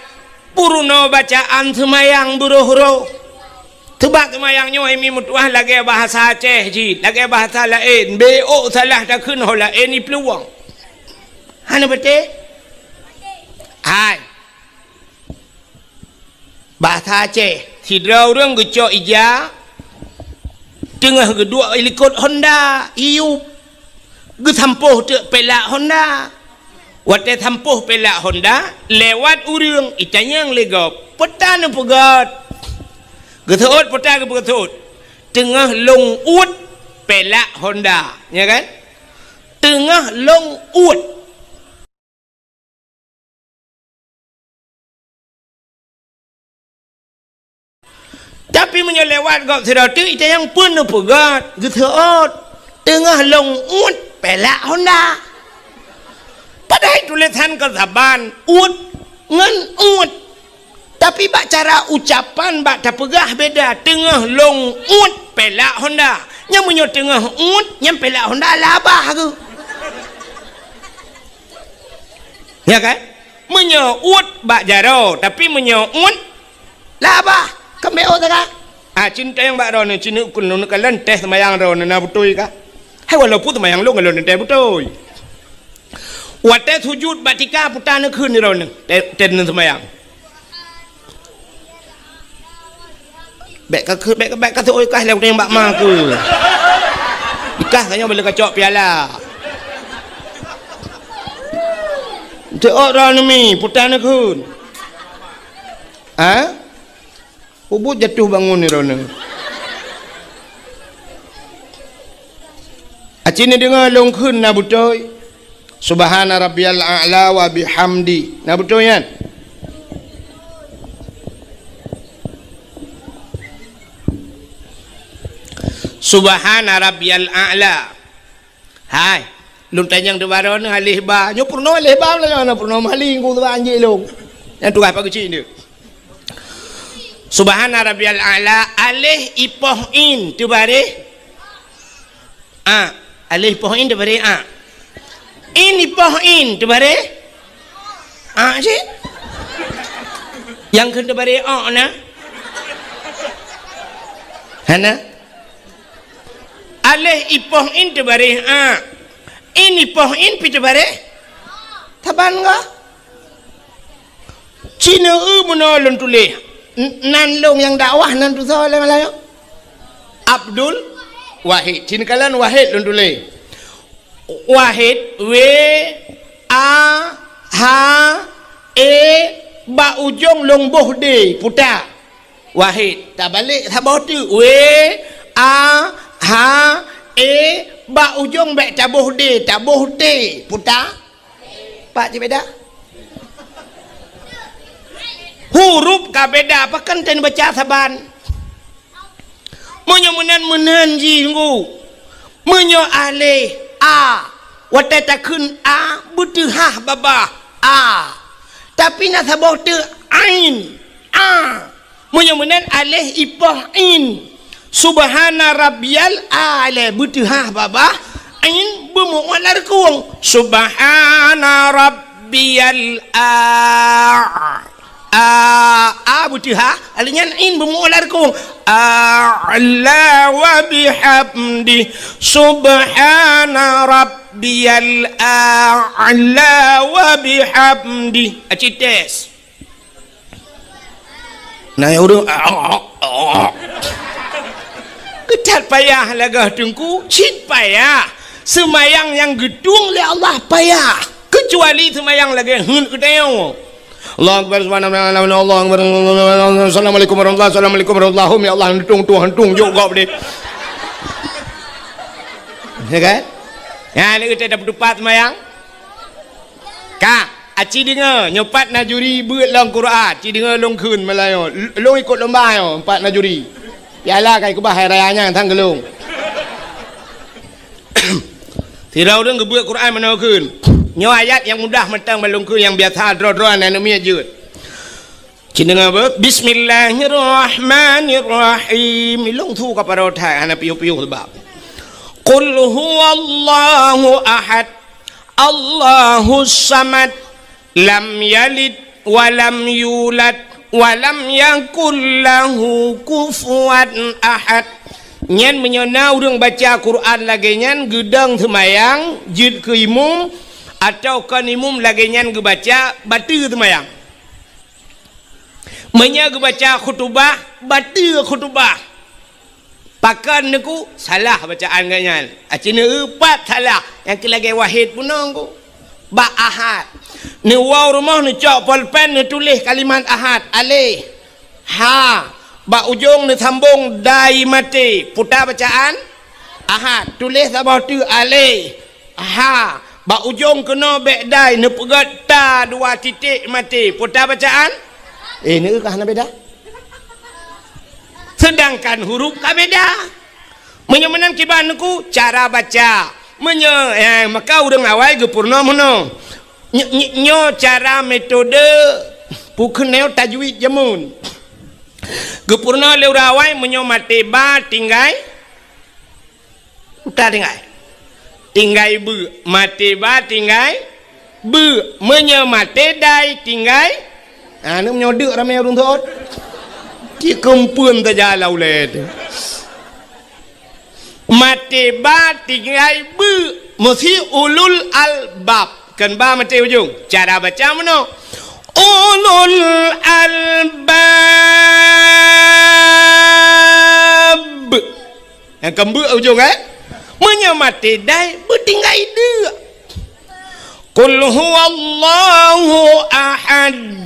purno bacaan semayang buruh-buruh. Tebak semayang nyoy mi mutuah lagi bahasa Aceh ji, lagi bahasa lain. BO salah dah kun hola ini peluang. Hana betul? Hai. Bahasa Aceh, sidra orang gecok ija. Tengah kedua ikut Honda iup ge tampuh te pelak Honda wate tampuh pelak Honda lewat urang itanyang legop petan pegat getot petan ke pegat tengah long ut pelak Honda ya kan tengah long ut tapi menyelewat gak sedatu itu yang pun pegat getot tengah long ut pelak Honda padahal tulisan kesaban ut ngan ut tapi bak cara ucapan bak tak pegah beda tengah long ut pelak Honda yang menyo tengah ut yang pelak Honda labah ke ya kan menyo ut bak jaro tapi menyo ut labah kemeo tak? Cinta yang bak ron cina kun nun kalan teh semayang ron na butoi ka. Hai walaupun semayang lu ngalon teh butoi. Wate sujud batika putan kun ni ron ten semayang. Bek ka tu oi kah leu teng bak ma ke. Ikah kanya boleh kacok piala. Te orang ni putan kun. Ha? Ubud jatuh bangun ni rona. Acini dengar longkun na butoy. Subhana rabbiyal a'la wa bihamdi. Na butoy yan. Subhana rabbiyal a'la. Hai, lum tanyang tu baron alih ba. Nyo purno alih ba la na purno maling ku tu anjing long. Yang tu apa kecil ni. Subhana rabbiyal a'la alih ipoh in tu bare alih ipoh in tu bare in ipoh in tu bare sih yang kena bare na hana alih ipoh in tu bare in ipoh in pi tu bare taban ga Cina menolong tulis nan long yang dakwah nan tu soal Melayu Abdul Wahid Cina kalan Wahid lon tulis Wahid W A H E ba ujung long boh D putar Wahid tak balik tak bawa tu W A H E ba ujung baik tabuh D tabuh T putar pak cik beda huruf ka beda apa kan ten baca saban menyo menan jinggu menyo alih a wate takun a butuh ha baba a tapi na sabah tu ain a menyo menan alih ipah in subhana rabbiyal a'la butuh ha baba ain bemualar kuang subhana rabbiyal butuha alinya in bemular ku a'la wa bihamdi subhana rabb rabbiyal a'la wa bihamdi. Acites. Nah urang ketat payah lagah tungku, cit payah. Semayang yang gedung oleh Allah payah. Kecuali semayang lagi hun keteo. Allah Akbar subhanahu wa ta'ala, Allah Akbar, assalamualaikum warahmatullahi wabarakatuh, assalamualaikum warahmatullahi wabarakatuh, ya Allah hentung juga boleh. Ya kan? Ya ni kita dapat dupat semayang. Kak, aci dengar nyopat najuri beut lang Quran, aci dengar long kun Melayu. Long ikut lomba yo, empat najuri. Yalah kai kubah hari rayanya tang gelung. Tirau deng gebeut Quran mana kun. Nyo ayat yang mudah mentang melungku yang biasa dro-droan dan mi ajut. Cina apa? Bismillahirrahmanirrahim. Ilung tu kepada otak anak piu-piu sebab. Qul huwallahu ahad. Allahus samad. Lam yalid wa lam yulad wa lam yakul lahu kufuwan ahad. Nyen menyona urang baca Quran lagi nyen gedang semayang jid ke imum atau kan imum lagi nyan gebaca batu semayang. Menya gebaca khutbah batu khutbah. Pakan niku salah bacaan ganyan. Acina empat salah. Yang lagi wahid pun nangku. Ba ahad. Ni waw rumah ni cok pulpen ni tulis kalimat ahad. Alih. Ha. Ba ujung ni sambung dai mati. Putar bacaan ahad. Tulis sama tu alih. Ha. Ba ujung kena bedai ne pegat ta dua titik mati. Putar bacaan? Ni kah na beda? Sedangkan huruf kah beda. Menyemenang kiban ku cara baca. Maka urang awal ge purna mono. Nyo cara metode pukeneo tajwid jamun. Ge purna le urawai menyo mati ba tinggai. Uta tinggai. Tinggai bu mati ba tinggai bu menye mati dai tinggai anu nyodek ramai urang thot ki kempun ta jalau le mati ba tinggai bu mesti ulul albab kan ba mati ujung cara baca mana ulul albab yang kembu ujung menyamati dai bertinggai dia. Qul huwallahu ahad.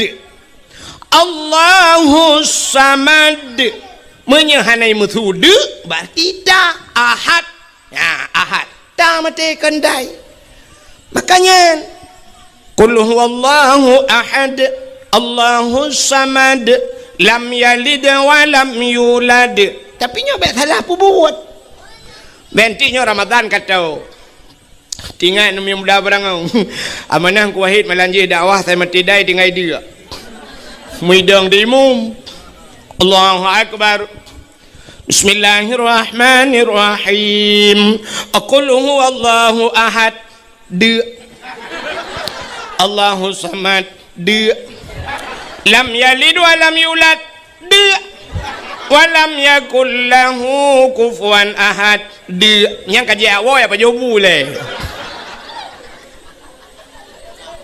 Allahu samad. Menyahanai methude berarti dah ahad. Ya, ahad. Dah mati kendai. Makanya qul huwallahu ahad. Allahu samad. Lam yalid wa lam yulad. Tapi nyobek salah apa buat? Bentinya Ramadan kata tinggal numi muda barang amanah ku wahid melanjih dakwah saya mati dai tinggal dia muidang dimum Allahu akbar Bismillahirrahmanirrahim aqul huwallahu ahad de Allahu samad de lam yalid wa lam yulad de walam yakul lahu kufuwan ahad di yang kaji awal apa jobu le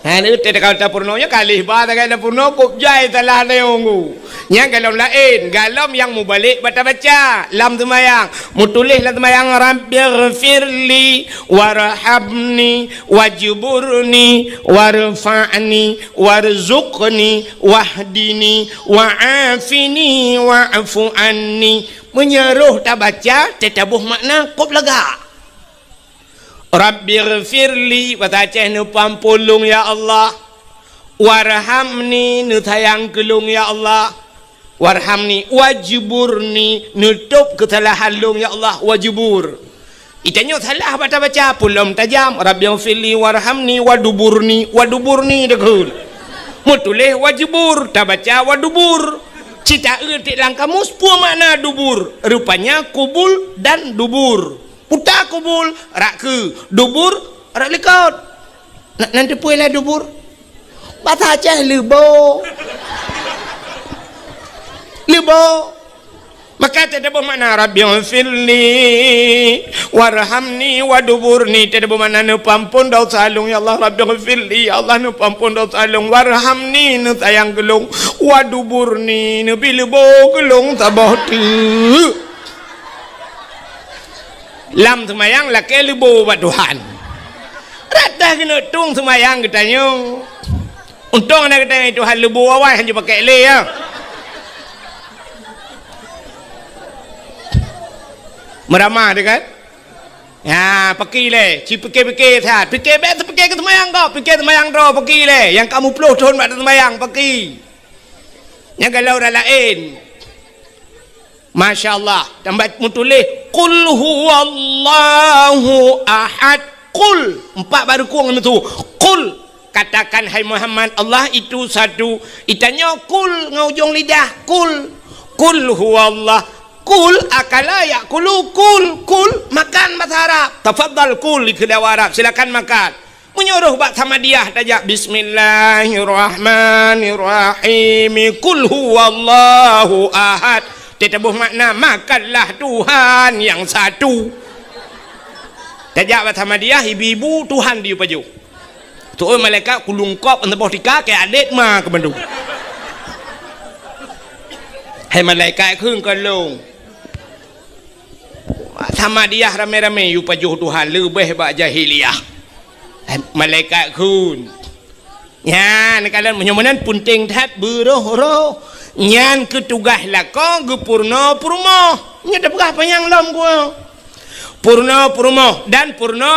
Ini tidak kata purnonya kali bahasa kata purno kup jai telah leongu. Yang kalau lain galam yang mubalik baca lam tumayang mutulis lam tumayang rabbighfirli warhamni wajburni warfa'ni warzuqni wahdini wa'afini wa'fu anni. Menyeruh tak baca tetabuh makna kup lega. Rabbighfirli bataceh nu pampulung ya Allah, warhamni nu sayang kelung ya Allah, warhamni wajburni nutup kesalahan lung ya Allah wajbur. Itanya salah baca pulum tajam Rabbighfirli warhamni waduburni dekul. Mutuleh wajbur tak baca wadubur. Cita eutik lang kamus pu makna dubur. Rupanya kubul dan dubur. Putar kubul rak ke dubur rak lekot nanti puilah dubur bahasa Aceh lebo maka tidak bermakna Rabbighfirli warhamni waduburni tiada bermakna nu pampun dosa alung ya Allah rabbi ghfirli ya Allah nu pampun dosa alung warhamni nu sayang gelung waduburni nu bilbo gelung tabah tu lam semayang laki libo buat Tuhan rata kena tung semayang katanya untung ada katanya Tuhan libo awal hanya pakai le ya meramah dia kan ya pergi le ci pergi tak pergi bet pergi ke semayang kau pergi semayang ro pergi le yang kamu peluh tahun pada semayang pergi yang kalau dah lain Masya Allah tambah mutulis qul huwallahu ahad qul 4 baru kurang itu qul katakan hai Muhammad Allah itu satu itanya qul ngaujung lidah qul huwallah kul akala yakulu kul makan bahasa Arab tafadhal kul di kedua Arab silakan makan menyuruh bak Samadiyah tajak bismillahirrahmanirrahim kul huwallahu ahad tetabuh makna makanlah Tuhan yang satu tajak bak Samadiyah ibu-ibu Tuhan dia paju tu malaikat kulungkop entah tika ke adik ma ke bandung hai malaikat khung kalung Samadiyah rame-rame yu pajuh Tuhan lebih bak jahiliyah malaikat kun nyan kalian menyomanan punting tat beroh nyan ketugah lako gepurno purmo nya dapegah panjang lom gua purno purmo dan purno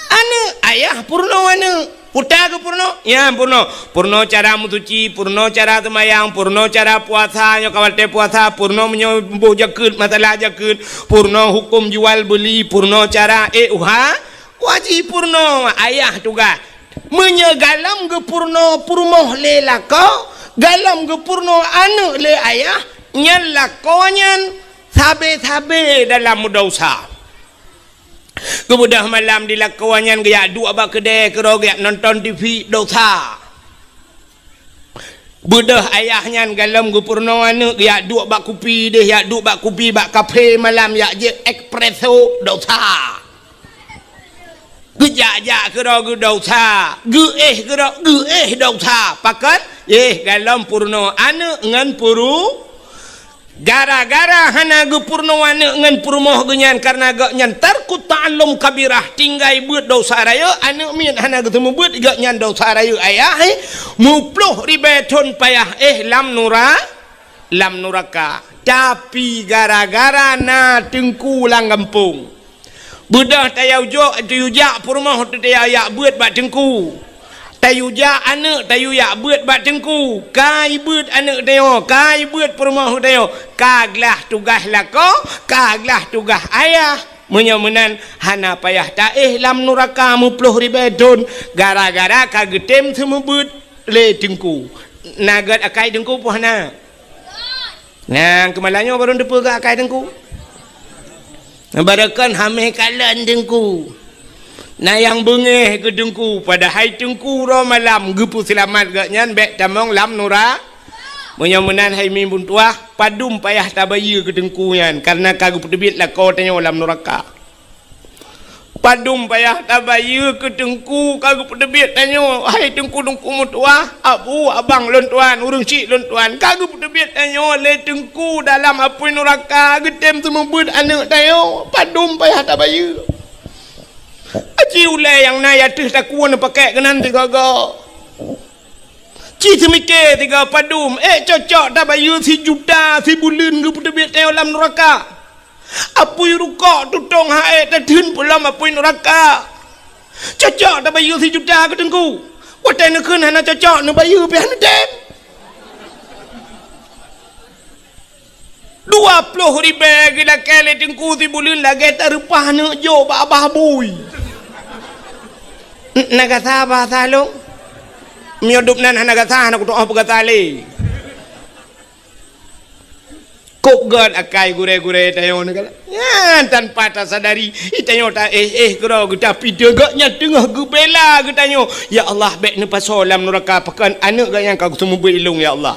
ane ayah purno ane puta ke purno ya purno cara mutuci purno cara semayang purno cara puasa nyo kawal te puasa purno menyembuh jakut masalah jakut purno hukum jual beli purno cara wajib purno ayah tugas menyegalam ke purno purmoh le lako galam ke purno anu le ayah nyan lakonyan sabe dalam dosa kemudah malam dilakuannya gaya dua abak kedai kerogak nonton TV dosa budah ayahnya galam gupurno anu gaya dua bak kopi deh ya dua bak kopi bak kafe malam ya je espresso dosa gejak kerog dosa kerog dosa pakat galam purno anu ngan puru gara-gara hana gepurno wana ngan purmoh genyan karena gak nyan tarku ta'allum kabirah tinggai buat dosa raya anu min hana getemu buat gak nyan dosa raya ayah mupluh ribeton payah lam nuraka tapi gara-gara na tengku lang kampung budah tayau jak purmoh tayau buat bak tengku tayu ja anak tayu ya buat bat tengku kai buat anak tayo kai buat perumah tayo kaglah tugas lako kaglah tugas ayah menyomenan hana payah ta lam nuraka mupluh ribedon gara-gara kagetem semua buat le tengku nagat akai tengku pohna nah kemalannya baru depa ke akai tengku barakan hameh kalan tengku nah yang bengeh ke tengku pada hai tengku ro malam gepu selamat gaknyan bek tamong lam nura menyomenan hai mimpun tuah padum payah tabaya ke tengku yan karena kagu pedebit lah kau tanya lam nuraka padum payah tabaya ke tengku kagu pedebit tanya hai tengku mutuah abu abang lon tuan urung cik lon tuan kagu pedebit tanya le tengku dalam apa nuraka getem semua bud anak tanya padum payah tabaya Aci ulai yang naya tuh tak kuat pakai kenan tiga go. Ci semike tiga padum. Cocok dah bayu si juta si bulan ke putar biat dalam neraka. Apui rukok tutong hae tertun pulam apui neraka. Cocok dah bayu si juta ke tengku. Watai nak kena hana cocok nak bayu biar nak dem. 20,000 gila kele tengku si bulan lagi terupah nak jo abah bui. Nagasa bahasa lo miyodup nan nagasa na kuto apa kata le kok god akai gure-gure tayo negala ya tanpa tak sadari itayo ta kero kita pide gaknya tengah gebela getanyo ya Allah bek ne pasolam neraka pekan anak gak yang kau semua berilung ya Allah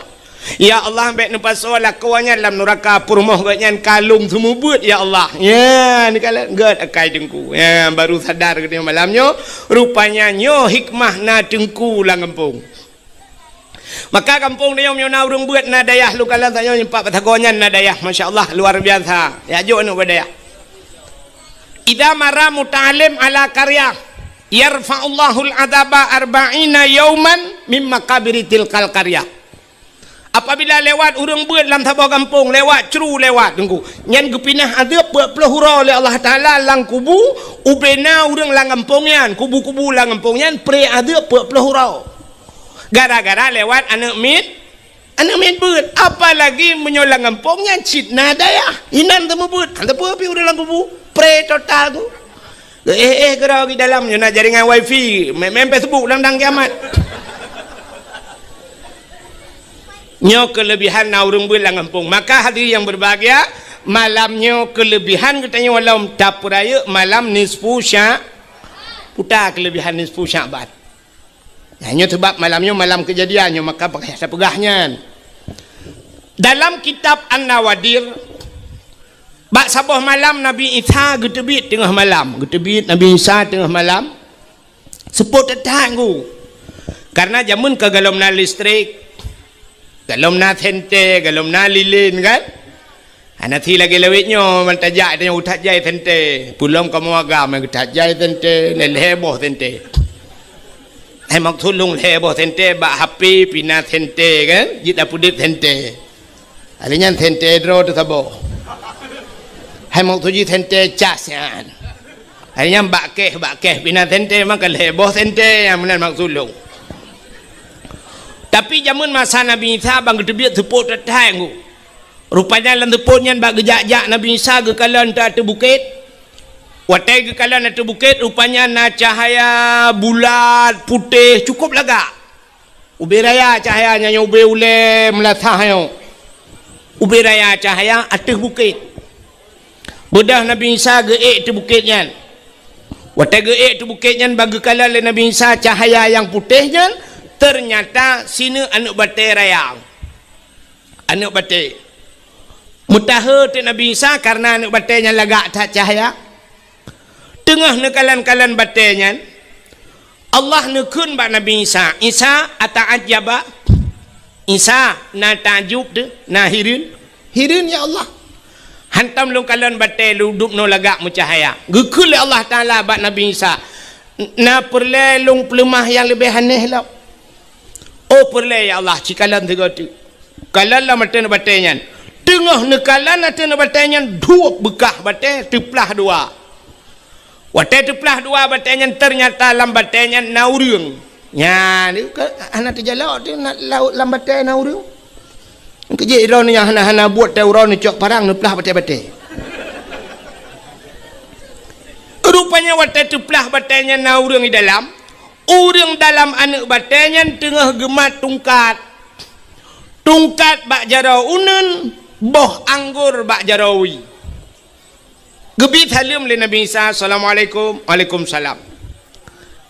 Ya Allah ambek nempas solat kawannya dalam neraka purmoh gatnya kalung semua buat ya Allah. Ya ni kala gat akai dengku. Ya baru sadar ke malamnya rupanya nyo hikmah na dengku lang kampung. Maka kampung dia nyona urang buat na dayah lu kala tanya nyempak patagonya na dayah masya-Allah luar biasa. Ya jo nu badayah. Idza mara muta'alim ala qarya yarfa'ullahu al-'adaba 40 yawman mimma qabri tilkal qaryah. Apabila lewat urang buat dalam tabah kampung lewat ceru lewat tunggu nyan gepinah ada pelahura oleh Allah Taala lang kubu ubena urang lang kampung yan kubu-kubu lang kampung yan pre ada pelahura gara-gara lewat anak mit buat apalagi menyolang kampung yan cit nadaya inan temu buat anta apa pi urang lang kubu pre total tu gerau di dalam nyona jaringan wifi main Facebook dang kiamat. Nyo kelebihan na urang bulan kampung. Maka hadirin yang berbahagia, malamnya kelebihan katanya walau dapur raya malam nisfu sya putar kelebihan nisfu Syaban. Hanya sebab malamnya malam kejadiannya maka pakai sepegahnya. Dalam kitab An-Nawadir bak sabah malam Nabi Isa getebit tengah malam. Getebit Nabi Isa tengah malam. Seput tetanggu. Karena jamun kegalom na listrik galom na tente, galom na lilin kan? Nanti lagi lewitnya mentajak dia utat jai tente. Pulang kamu agam utat jai tente, leleboh tente. Mak tulung leboh tente, bak happy pina tente kan? Jita pudit tente. Alinya tente dro tu sabo. Mak tuji tente cas kan? Alinya bak keh pina tente mak leboh tente yang mana mak tulung. Tapi jamun masa Nabi Isa bang gedebit tepuk tetang ku. Rupanya lan tepuknya bak gejak-jak Nabi Isa ke kalan tak bukit. Watai ke kalan ada bukit rupanya na cahaya bulat putih cukup laga. Ubi raya cahayanya nya ubi ule melatah yo. Ubi raya cahaya atas bukit. Bedah Nabi Isa geek tu bukitnya. Watai geek tu bukitnya bagi kalan Nabi Isa cahaya yang putihnya ternyata sini anak batai rayang anak batai mutaha tu Nabi Isa karena anak batainya lagak tak cahaya tengah nekalan-kalan batainya Allah nekun bak Nabi Isa ata'ajaba Isa na tajub tu na hirin ya Allah hantam lu kalan batai lu duduk no lagak mucahaya gekul Allah Ta'ala bak Nabi Isa na perlelung pelemah yang lebih aneh lah. Oh perle ya Allah cikalan tiga tu kalan lah mata batainya tengah nekalan mata batainya dua bekah batai teplah dua watai teplah dua batainya ternyata lam batainya naurung nya ni anak terjalak tu nak laut lam batai naurung kerja iron yang hana buat tauran ni cok parang neplah batai-batai rupanya watai teplah batainya naurung di dalam orang dalam anak batainya tengah gemat tungkat bak jarau unen boh anggur bak jarawi gebit halim le Nabi Isa assalamualaikum waalaikumsalam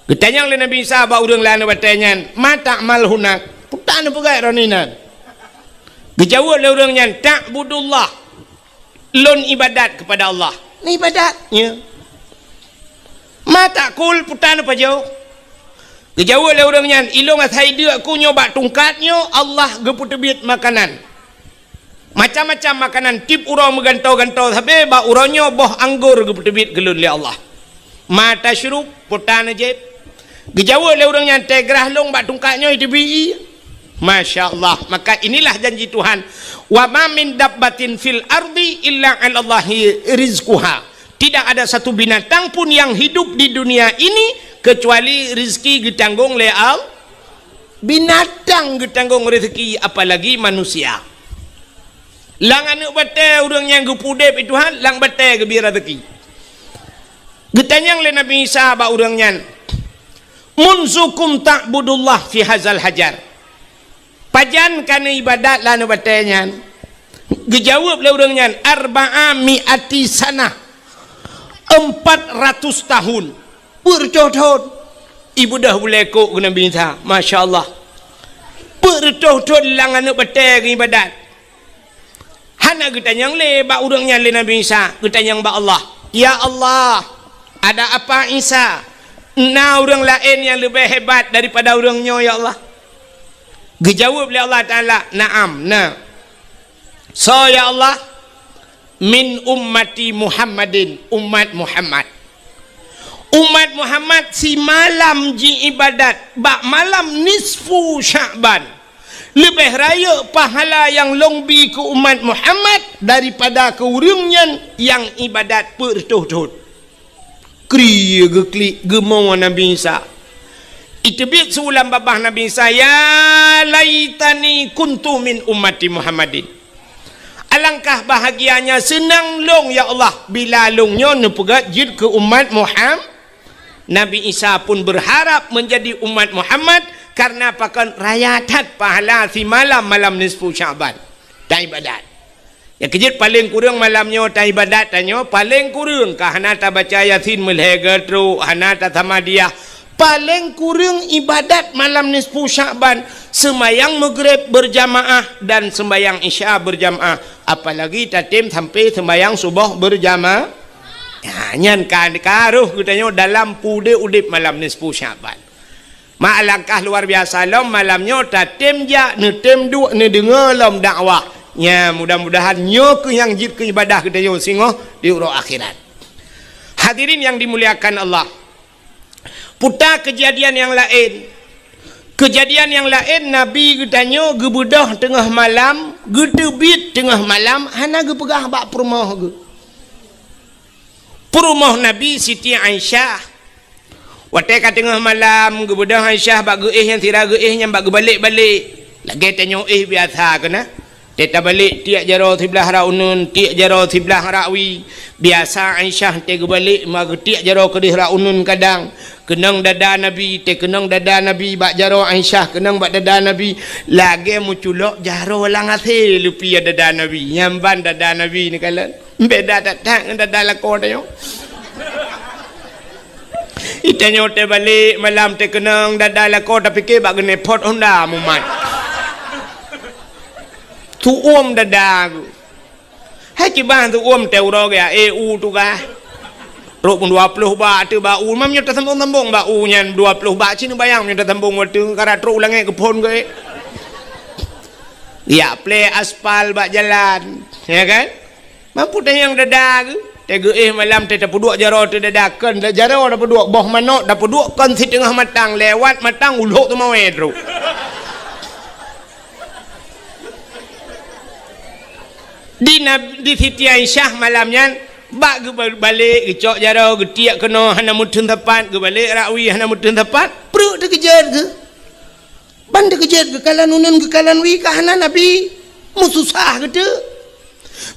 getanyang le Nabi Isa bak orang lain batainya mata mal hunak putan pegai roninan gejawab le orangnya ta'budullah lon ibadat kepada Allah ni ibadatnya mata kul putan apa jauh kejauh oleh orangnya ilong athai dia aku nyoba tungkatnya Allah geputebit makanan macam-macam makanan tip urang megantau-gantau tapi ba urangnya boh anggur geputebit gelun li Allah mata syurub putan ajaib kejauh oleh orangnya tegrah long ba tungkatnya itu bi masya-Allah maka inilah janji Tuhan wa ma min dabbatin fil ardi illa 'ala Allahi rizquha tidak ada satu binatang pun yang hidup di dunia ini kecuali rezeki ditanggung oleh Allah binatang ditanggung rezeki apalagi manusia lang anak batai orang yang gepudep itu han lang batai gebi rezeki getanyang oleh Nabi Isa ba orangnya munzukum ta'budullah fi hazal hajar pajan kana ibadat lan batainya gejawab oleh orangnya arba'a mi'ati sanah 400 tahun berjodoh ibu dah boleh kok Nabi Isa masya Allah Pertuh-tuh lang anak betul ibadat. Hana kita yang lebak urangnya le Nabi Isa. Kita yang ba Allah. Ya Allah, ada apa Isa? Na orang lain yang lebih hebat daripada orangnya ya Allah. Dijawab oleh Allah Ta'ala, na'am, na. So ya Allah, min ummati Muhammadin, umat Muhammad. Umat Muhammad si malam ji ibadat, bak malam nisfu Sya'ban. Lebih raya pahala yang longbi ke umat Muhammad daripada ke urangnya yang ibadat pertuh-tuh. Kriya ge klik gemau Nabi Isa. Itu biar sulam babah Nabi Isa, ya laitani kuntu min ummati Muhammadin. Alangkah bahagianya senang long ya Allah bila longnya nepegat jid ke umat Muhammad. Nabi Isa pun berharap menjadi umat Muhammad karena pakan rayatat pahala si malam nisfu Sya'ban. Dan ibadat. Yang kejut paling kurang malamnya ta ibadat tanya paling kurang kah hana ta baca yasin melhega tru hana ta tamadiyah paling kurang ibadat malam nisfu Sya'ban sembayang maghrib berjamaah dan sembayang isya berjamaah, apalagi tatim sampai sembayang subuh berjamaah. Ya nyan kan karuh katanya dalam pude udip malam nisfu Sya'ban. Ma alangkah luar biasa lom malamnya tatim ja ne tem du ne dengar lom dakwah. Ya mudah-mudahan nyo ke yang jid ke ibadah kita yo singoh di urang akhirat. Hadirin yang dimuliakan Allah. Putar kejadian yang lain. Kejadian yang lain Nabi katanya gebedah tengah malam, gedebit tengah malam, hana ge pegah bak perumah ge. Perumah Nabi Siti Aisyah. Watai ka tengah malam gebedah Aisyah bak geih yang tira geih yang bak balik-balik. Lagi tanya biasa kena. Teta balik tiak jaro sebelah raunun, tiak jaro sebelah rawi. Biasa Aisyah tega balik mag tiak jaro kedih raunun kadang. Kenang dada Nabi, te kenang dada Nabi bak jaro Aisyah, kenang bak dada Nabi. Lagi muculok jaro lang ase lupi dada Nabi. Nyamban dada Nabi ni kalian. Beda datang dengan dada lakon dia. Itanya te balik malam te kenang dada lakon tapi ke bak gene pot Honda mumat. Tu dada aku. Hai cibah tu teu ro ya EU tu ka. Rok pun 20 baht tu bau mamnya ta sambung-sambung bau nya 20 baht sini bayang nya ta sambung waktu karat ro ulange ke pon ke. Ya play aspal bak jalan, ya kan? Mampu tayang dada aku. Tega malam te tapuduk jaro tu dadakan jaro dapuduk boh manok dapuduk kan si tengah matang lewat matang uluk tu mau edro. Di Siti Aisyah malamnya bak balik gecok jaro getiak kena hana mutun tepat ge balik rawi hana mutun tepat perut terkejut ke ban terkejut ke kalan unun ke kalan wi ka hana Nabi mususah ke tu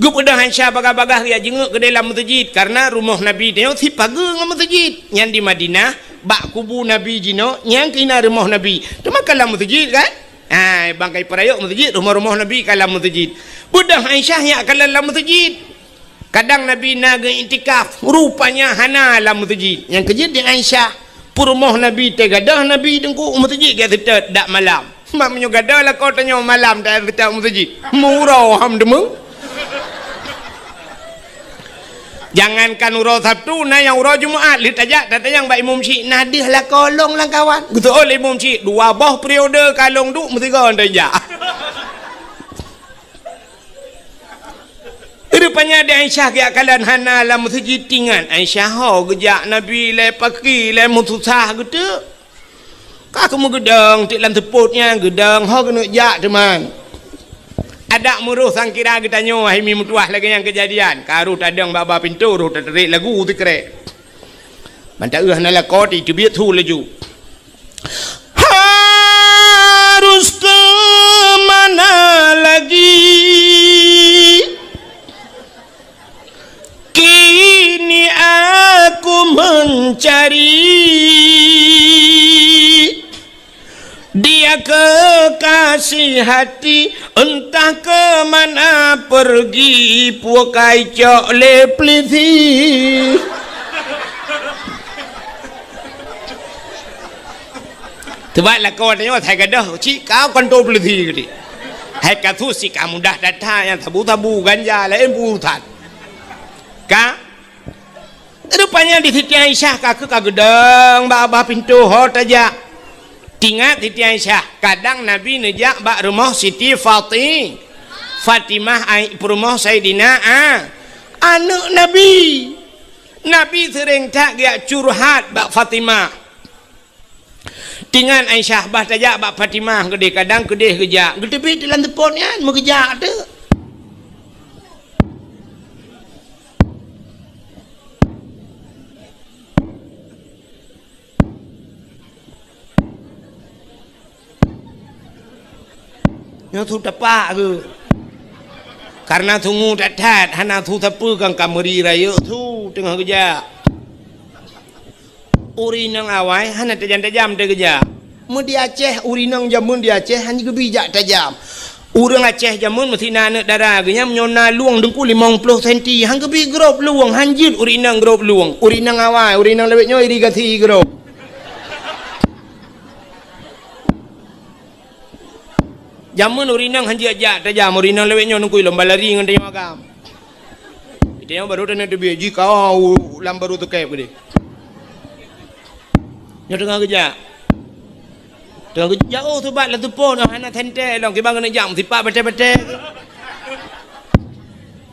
ge pedah Aisyah bagah-bagah ya jenguk ke dalam masjid karena rumah Nabi dia si pagar dengan masjid yang di Madinah bak kubu Nabi jino yang kena rumah Nabi tu makalah masjid kan. Bangkai perayok masjid, rumah-rumah Nabi kalam masjid. Budak Aisyah yang kalam masjid. Kadang Nabi naga intikaf, rupanya hana dalam masjid. Yang kejut di Aisyah, rumah Nabi tegadah Nabi dengku masjid dia tetap dak malam. Mamnya gadah lah kau tanya malam dak tetap masjid. Murau ham demeng. Jangankan urau Sabtu, nah yang urau Jumaat lihat aja tata yang Mbak Imam Syik nadih lah kolong lah kawan. Gitu oleh Imam Syik dua boh periode kalong tu mesti kau aja. Rupanya ada Aisyah ke akalan hana lah masjid tingan. Aisyah ho gejak Nabi le paki le mutusah gitu. Kak kamu gedang tik lan teputnya gedang ho kena jak teman. Ada muruh sangkira kita nyo hai mi mutuah lagi yang kejadian karu tadang baba pintu ru terik lagu tu kere mantap nala koti tu biat tu laju harus ke mana lagi kini aku mencari dia kekasih hati entah ke mana pergi puakai cok leplisi Sebab lah kau tanya saya kata, cik kau kontrol polisi ke? Hai kata si kamu dah datang yang tabu-tabu ganja lain urusan. Kak, rupanya di Siti Aisyah kakak kagedeng bah pintu hot aja. Tingat Siti Aisyah, kadang Nabi nejak bak rumah Siti Fatimah ai rumah Sayyidina anak Nabi. Nabi sering tak dia curhat bak Fatimah. Tingan Aisyah bah tajak bak Fatimah gede kadang kedeh kerja. Gede pi dalam telefon kan mau kerja tu. Nyo tu tapak ke. Karena tunggu datat hana tu tapu kang kameri raya tu tengah kerja. Urinang awai hana tajam-tajam dia kerja. Mun di Aceh urinang jamun di Aceh hanya kebijak tajam. Urang Aceh jamun mesti nak darah genya menyona luang dengku 50 cm hang kebi grop luang hanjit urinang grop luang. Urinang awai urinang lewetnya irigasi grop. Jamun urinang hanjit ajak tajam urinang lewetnya nungkui lomba lari ngan tanya makam. Dia baru dah nak biji kau lam baru tu kep gede. Nyo tengah kerja. Tengah kerja jauh tu bat lah tu pun hana tente long ke bang kena jam sipak betul-betul.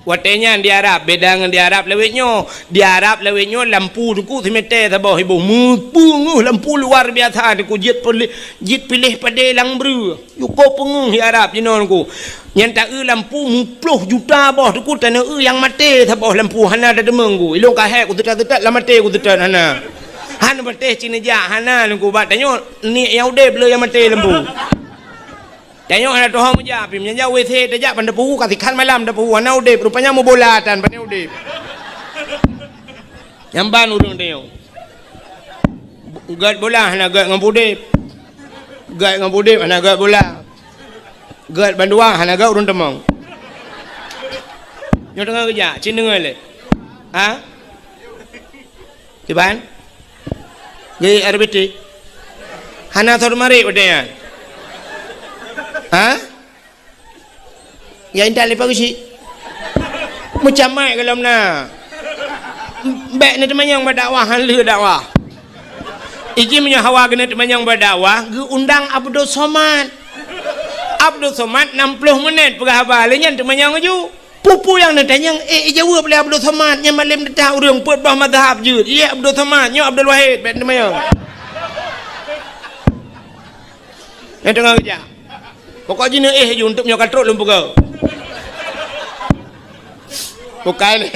Watenya di Arab beda dengan di Arab lewetnya. Di Arab lewetnya lampu tu ku semete tabah ibu mupung lampu luar biasa tu jit pilih pada lang bru. Yuko pengung di Arab jinon ku. Yang tak lampu 10 juta bah tu ku tanah yang mati tabah lampu hana ada demeng ku. Ilong kahek ku tetat la mati ku tetat hana. Han berteh Cina jak hana lengku bat tanya ni yang udah bela yang mati lembu tanya hana tohong meja pi menjak WC tajak pada puhu katikan malam dah puhu hana udah rupanya mau bola tan pada udah yang ban urung tanya gad bola hana gad ngambudip gad ngambudip hana gad bola gad bandua hana gad urung temong nyo tengah kerja Cina le ha Ciban jadi RBT hana thor mari udaya ha ya indah lepas si macam mai kalau na baik ni teman yang berdakwah hanlu dakwah iki punya hawa kena teman yang berdakwah undang Abdul Somad 60 minit perhabar lainnya teman yang maju pupu yang nak tanya jawab boleh Abdul Somad yang malam datang urang put bah mazhab je ya Abdul Somad nya Abdul Wahid ben temayang yang tengah kerja pokok jina je untuk nya katrok lumpu kau bukan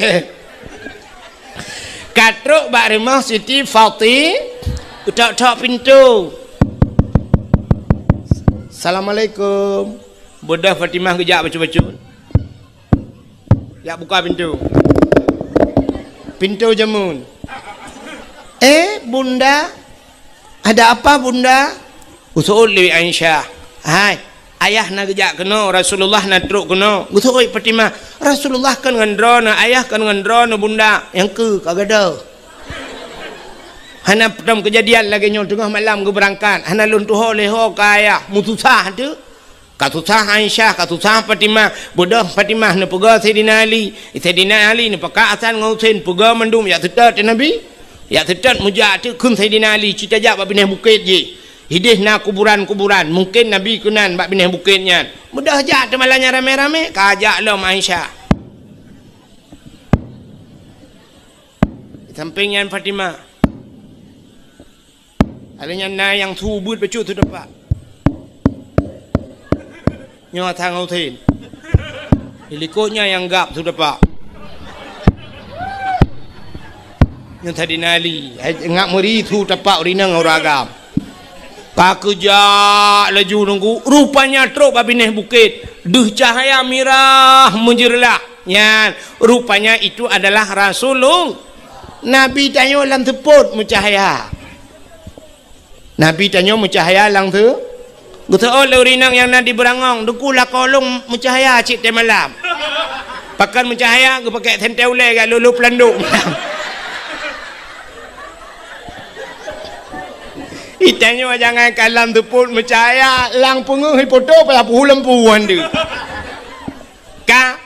katrok bak rumah Siti Fatimah utak-utak pintu Assalamualaikum Buddha Fatimah kejap baca-baca ya buka pintu jamun bunda ada apa bunda usul li Aisyah hai ayah nak kejak kena Rasulullah nak teruk kena usul Fatimah Rasulullah kan ngendrona ayah kan ngendrona bunda yang ke kagada hana pertama kejadian lagi nyol tengah malam ke berangkat hana luntuh leho ka ayah mutusah tu katusah Aisyah, katusah Fatimah, bodoh Fatimah ni pega Sayyidina Ali ni pakai asan ngausin pega mendum ya tetat Nabi, ya tetat mujak tu kun Sayyidina Ali cita jak bak bineh bukit je, hidih na kuburan mungkin Nabi kunan bak bineh bukitnya, mudah jak temalanya rame-rame, kajak lom Aisyah, sampingnya Fatimah, alanya na yang subut becut tu dapat. Nyawa thang autin helikopnya yang gap sudah pak yang tadi nali ngak meri tu tapak urinang oragam pakujak laju nunggu rupanya truk babineh bukit duh cahaya mirah menjerlah ya rupanya itu adalah Rasulullah Nabi tanya lang teput mencahaya Nabi tanya mencahaya lang tu betul urinang yang nak diberangong dukulah kolong mencahaya cik teh malam pakan mencahaya ke pakai tenteule ke lulu pelanduk Itanya jangan kalam teput percaya lang penguh foto pada lempuan dia. Ka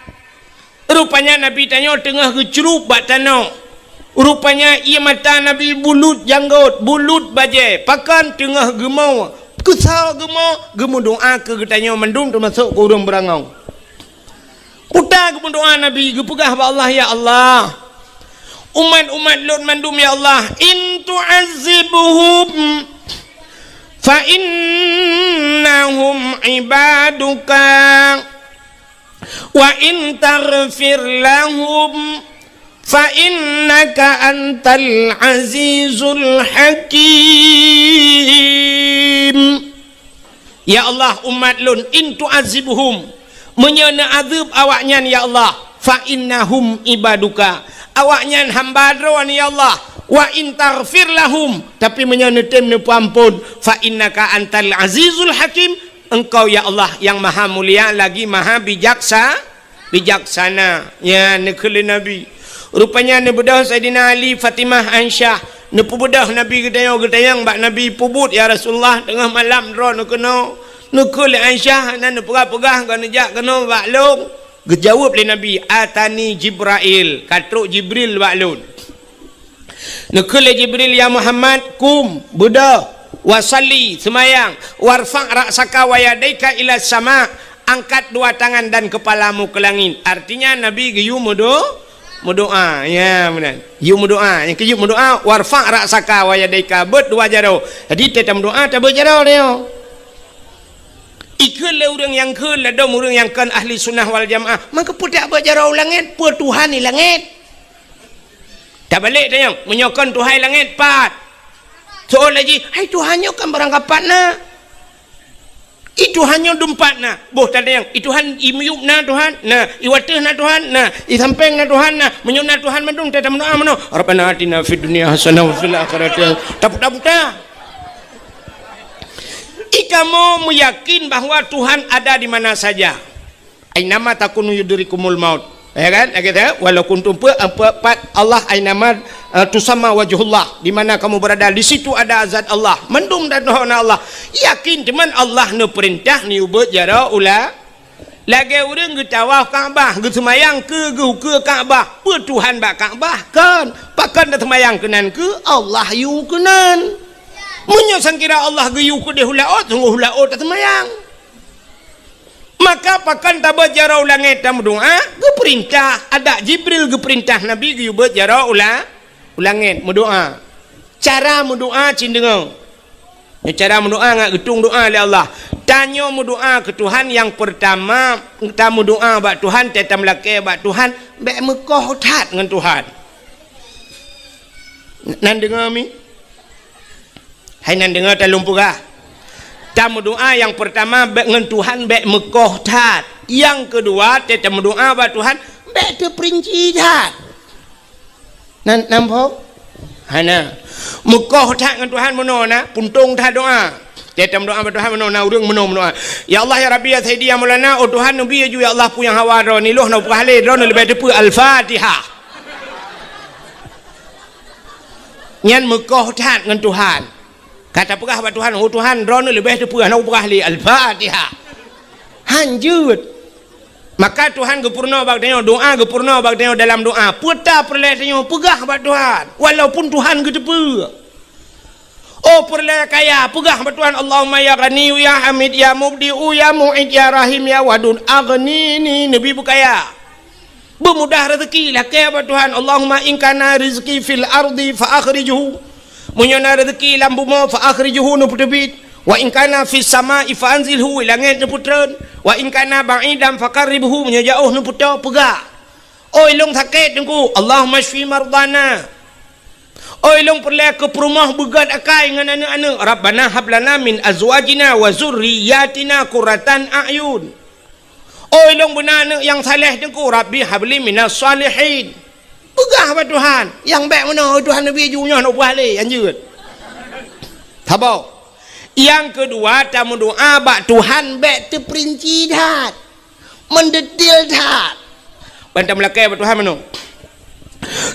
rupanya Nabi tanya tengah kecerup bak tanah. Rupanya ia mata Nabi bulut janggut, bulut bajai, pakan tengah gemau. Kesal gemau doa ke getanya mendung termasuk ke urang berangau. Putar ke doa Nabi gepegah ba Allah ya Allah. Umat-umat Lut mandum ya Allah, in tu'azzibuhum fa innahum ibaduka wa in taghfir lahum fa innaka antal azizul hakim. Ya Allah, umat Lut, in tu'azzibuhum, menyana azab awaknya ya Allah, fa innahum ibaduka, awaknya hamba dron ya Allah, wa in taghfir lahum, tapi menyana tem ne ampun, fa innaka antal azizul hakim, engkau ya Allah yang maha mulia lagi maha bijaksana. Ya nekele Nabi. Rupanya ne bedah Saidina Ali, Fatimah, Aisyah, ne pubedah Nabi gedayang bak Nabi pubut ya Rasulullah tengah malam ro ne kena nekele Aisyah nan pegah-pegah kan jak kena bak long. Gejawab le Nabi, atani Jibril, katruk Jibril bak lun. Nekele Jibril, ya Muhammad, kum bedah wasalli semayang, warfa' ra'saka wa yadaika ila sama, angkat dua tangan dan kepalamu ke langit. Artinya Nabi geyu berdoa, ya benar. You berdoa, yang keju berdoa, warfa' ra'saka wa yadaika, bet dua jaro. Jadi tetap doa tak berjaro dia. Ikut le orang yang ke ladom orang yang kan ahli sunnah wal jamaah, maka putak berjaro langit, pu Tuhan ni langit. Tak balik dia yang menyokon Tuhan langit pat. Soal lagi, hai Tuhannya kan berangkapan na. Itu hanya dumpat na, boh tak ada yang itu han imyup na Tuhan, na iwatih na Tuhan, na isampeng na Tuhan, na menyup na Tuhan mendung tetap doa meno. Rabbana atina fid dunya hasanah wa fil akhirati tak. Ikamu meyakin bahwa Tuhan ada di mana saja. Ainama takunu yudrikumul maut. Ya kan? Kata walau kuntum Allah ainama tusamma wajhullah, di mana kamu berada di situ ada zat Allah, mendung dan dohona Allah. Yakin teman Allah ne perintah ni ubet jara ula lagi urang ge tawaf Kaabah ge semayang ke Kaabah, pe Tuhan bak Kaabah kan pakan da semayang kenan ke Allah yu kenan. Munyo sangkira Allah ge yu ke de hulaot sungguh hulaot da semayang. Maka pakan tabat jarau langit tam doa ge perintah ada Jibril ge perintah Nabi ge ubet jara ulangit mendoa. Cara mendoa cindengau. Cara mendoa ngak getung doa oleh Allah. Tanya mendoa ke Tuhan yang pertama, kita mendoa bak Tuhan tetam laki bak Tuhan, bek Mekah tat dengan Tuhan. Nan dengar mi? Hai nan dengar talung pugah. Tamu doa yang pertama dengan Tuhan bek Mekah tat. Yang kedua tetam doa bak Tuhan bek terperinci tat. Nampak? Hana Mekah tak dengan Tuhan menona puntung tak doa. Tetam doa bak Tuhan menona urang menona. Ya Allah ya Rabbi ya Sayyidi ya Maulana, oh Tuhan Nabi ya Allah pu yang hawa ro ni loh na pahle ro lebih depu Al-Fatihah. Nyan Mekah tak dengan Tuhan. Kata pegah bak Tuhan, oh Tuhan ro lebih depu na pahle Al-Fatihah. Hanjut. Maka Tuhan gepurna bak tanya doa gepurna bak tanya dalam doa putar perle tanya pegah bak Tuhan walaupun Tuhan getepu. Oh perle kaya pegah bak Tuhan, Allahumma ya Ghani ya Hamid ya Mubdi'u ya Mu'id ya Rahim ya Wadud aghnini. Nabi bukaya bermudah rezeki lah kaya bak Tuhan, Allahumma in kana rizqi fil ardi fa akhrijuhu, munyana rezeki lam bumi fa akhrijuhu nu putebit. Wa in kana fis sama'i fa anzilhu, langit nu putreun. Wa in kana ba'idan faqarribhu, menyajauh nu putra pegah. Oi long sakit dengku, Allahumma shfi mardana. Oi long perle ke perumah begat akai dengan anak-anak, Rabbana hab lana min azwajina wa zurriyyatina qurratan a'yun. Oi long benar anak yang saleh dengku, Rabbi habli minas salihin. Pegah ba Tuhan, yang baik mana Tuhan Nabi junya nak pahle anjut. Tabau. Yang kedua tamu doa bak Tuhan bek terperinci dah, mendetil dah. Bantam lakai bak Tuhan mano.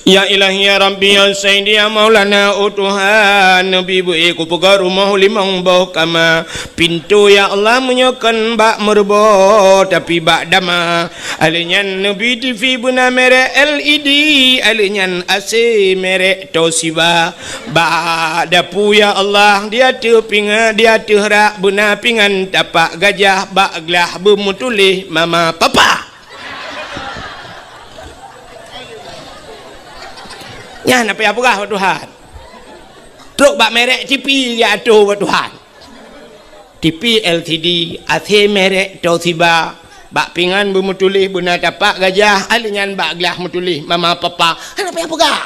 Ya ilahi ya rabbi ya sayyidi ya maulana utuhan nabi bu ku pegar rumah limang bau kama pintu ya Allah menyokan bak merbo tapi bak dama alinyan nabi TV buna merek LED alinyan AC merek Toshiba bak dapu ya Allah dia tu pinga dia tu rak buna pingan tapak gajah bak gelah bermutulih mama papa. Ya, nak payah perah buat Tuhan. Truk bak merek TV dia atur buat Tuhan. TV LTD, AC merek Toshiba, bak pingan bermutulih buna tapak gajah, alinyan bak gelah mutulih mama papa. Nak payah perah.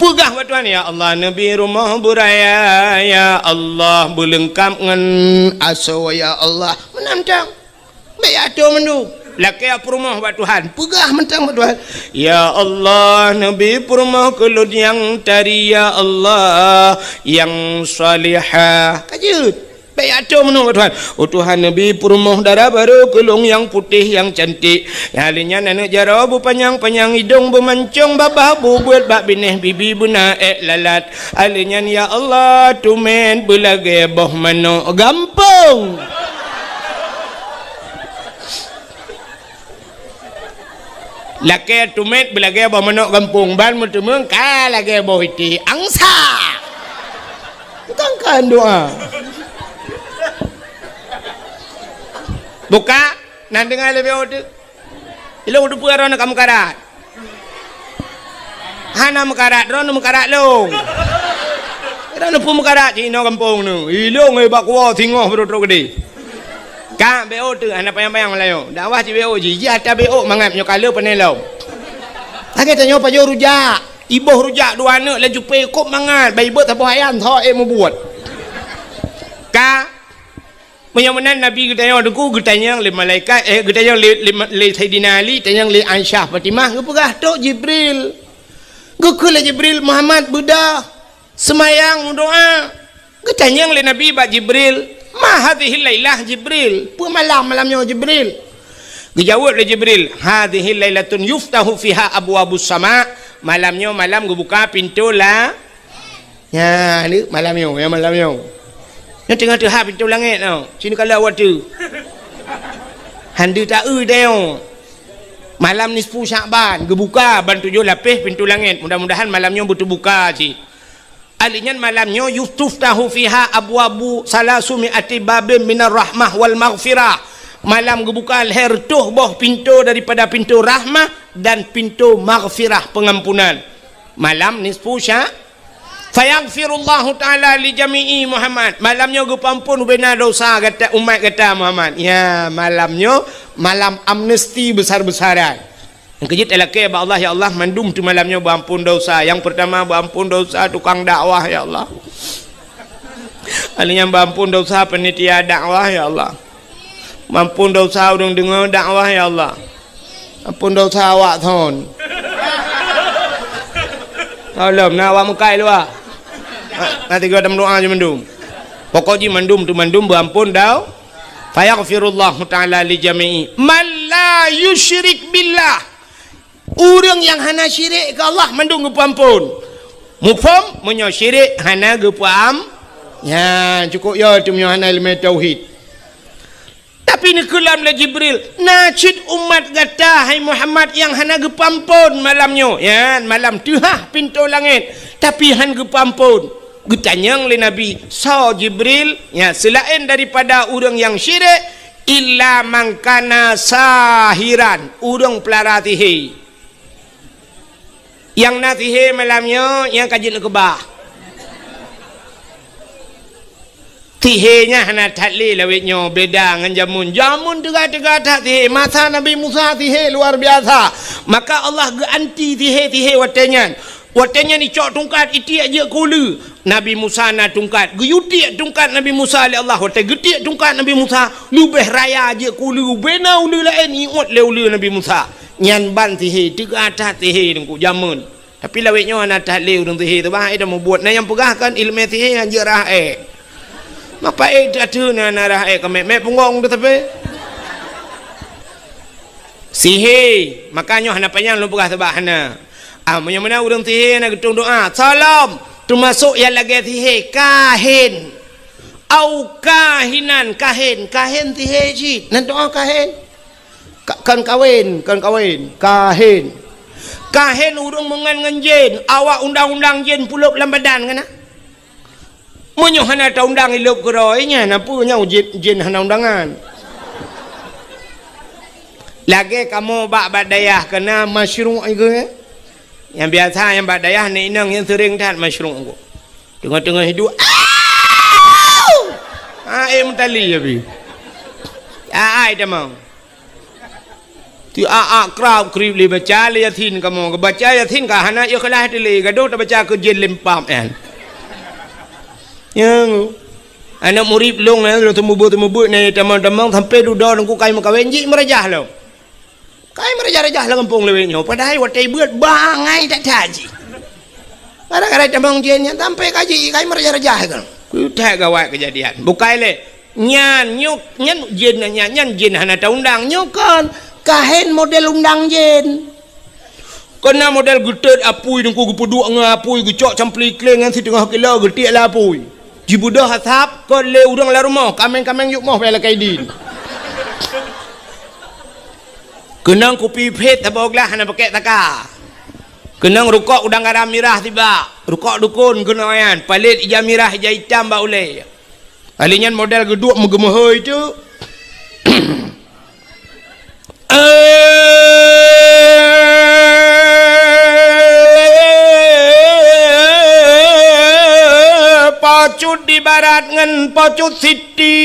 Perah buat Tuhan ya Allah, Nabi rumah buraya ya Allah, berlengkap dengan aso ya Allah. Menantang. Baik atur mendu. Laki apa rumah buat Tuhan pegah mentang buat Tuhan ya Allah Nabi rumah kelud yang tari ya Allah yang salihah kajut baik atur menung buat Tuhan Tuhan Nabi rumah darah baru kelung yang putih yang cantik yang halinya nenek jara bu panjang hidung bermancung babah bu buat bak bineh bibi buna lalat halinya ya Allah tumen belage boh mano gampang. Laki tumet belagi bawa menok kampung ban mutemeng ka lagi bawa iti angsa kan doa buka nanti dengar lebih otak ilo udah puara nak kamu karat hana mekarat ron mekarat long ron pun mekarat cino kampung nu ilo ngai bakwa tingoh bro gede ka BO tu anak payang-payang Melayu dakwah ci BO ji ada BO mangat nyo kala penelo agak tanya pajo rujak ibuh rujak dua anak laju pekop mangat bayi bet apa hayan tho mu buat ka menyamanan Nabi getanya deku getanya le malaikat getanya le Sayyidina Ali tanya le Aisyah Fatimah ngepegah tok Jibril gekul Jibril Muhammad Buddha semayang doa getanya le Nabi ba Jibril ma hadhihi lailah Jibril pu malamnya Jibril dijawab oleh Jibril hadhihi lailatun yuftahu fiha abwabus sama malamnya malam buka pintu lah ya ni malamnya yang tengah pintu langit tau sini kalau awak tu handu tak deo malam ni 10 Syakban buka ban 7 lapis pintu langit mudah-mudahan malamnya betul buka cik alinyan malamnya yustuftahu fiha abwabu salasumi'ati babin minar rahmah wal maghfirah malam gebuka leher tuh boh pintu daripada pintu rahmah dan pintu maghfirah pengampunan malam nisfu sya fayaghfirullahu ta'ala li jami'i Muhammad malamnya gepampun bena dosa kata umat kata Muhammad ya malamnya malam amnesti besar-besaran yang kejut elake ba Allah ya Allah mandum tu malamnya berampun dosa yang pertama berampun dosa tukang dakwah ya Allah alinya berampun dosa penitia dakwah ya Allah mampun dosa urang dengar dakwah ya Allah ampun dosa awak thon tolong nak awak mukai lu ah nanti gua dalam doa je mandum pokoknya mandum tu mandum berampun dau fayaghfirullahu ta'ala li jami'i man la yusyrik billah orang yang hana syirik ke Allah mandung gepampun mufham menyo syirik hana gepam ya cukup ya tu menyo hana ilmu tauhid tapi ni kelam la Jibril najid umat kata hai Muhammad yang hana gepampun malamnya ya malam tu pintu langit tapi han gepampun getanyang le Nabi so Jibril ya selain daripada orang yang syirik illa mangkana sahiran orang pelaratihi yang natihe malamnya yang kaji nak kebah tihenya hana tatli lawitnya beda dengan jamun tegak-tegak tak tihe masa Nabi Musa tihe luar biasa maka Allah ganti tihe watenya ni cok tungkat iti aja kulu Nabi Musa na tungkat guyuti tungkat Nabi Musa oleh Allah wate getik tungkat Nabi Musa lubeh raya aja kulu bena ulu lain iot le ulu Nabi Musa nyan ban tihe tegak tak tihe dengku jamun tapi lawitnya anak tahlil urang tihe tu baik dah mau buat nah yang pegahkan ilmu tihe yang jerah mapa tu na narah kemek punggong tu tapi sihir makanya hana panjang lu pegah sebab hana Yang mana orang sihir nak getung doa. Salam. Termasuk yang lagi sihir. Kahin. Au kahinan. Kahin. Kahin sihir cik. Nak doa kahin. Kan kawin. Kahin. Kahin urung mengan jin. Awak undang-undang jin pulup dalam badan kan? Menyuh hana ta undang hidup keroinya. Napanya jin hana undangan. Lagi kamu bak badayah kena masyru' ke? Yang biasa yang badayah ni inang yang sering tat masyru' ko. Tengah-tengah hidup. Mentali ya bi. Ai dah mau. Ti krab krib li baca li yatin kamu baca yatin ka hana ya kelah tili gaduh ta baca ke jin lempam kan. Yang anak murid long na lo temu buat ni teman-teman sampai duduk nunggu kai makawin ji merajah lo. Kai merajah-rajah lah kampung lewetnya. Padahal watai buat bangai tak taji. Kadang-kadang teman jennya sampai kaji kai merajah-rajah kan. Ku tak gawat kejadian. Bukai le nyan jin hana ta undang nyokon kahen model undang jin. Kena model getet apui nunggu gepuduk ngapui gecok campli kleng ngan si tengah kilo getik lah apui. Jibudah hasap ko le urang la rumah kameng-kameng yuk moh bela kaidin. Kenang kopi pet taboglah hana pakai taka. Kenang rukuk udang garam mirah tiba. Rukuk dukun kenayan palit ija mirah ija hitam ba ulai. Alinyan model geduk megemehoi tu. Pacut di barat ngan pacut siti.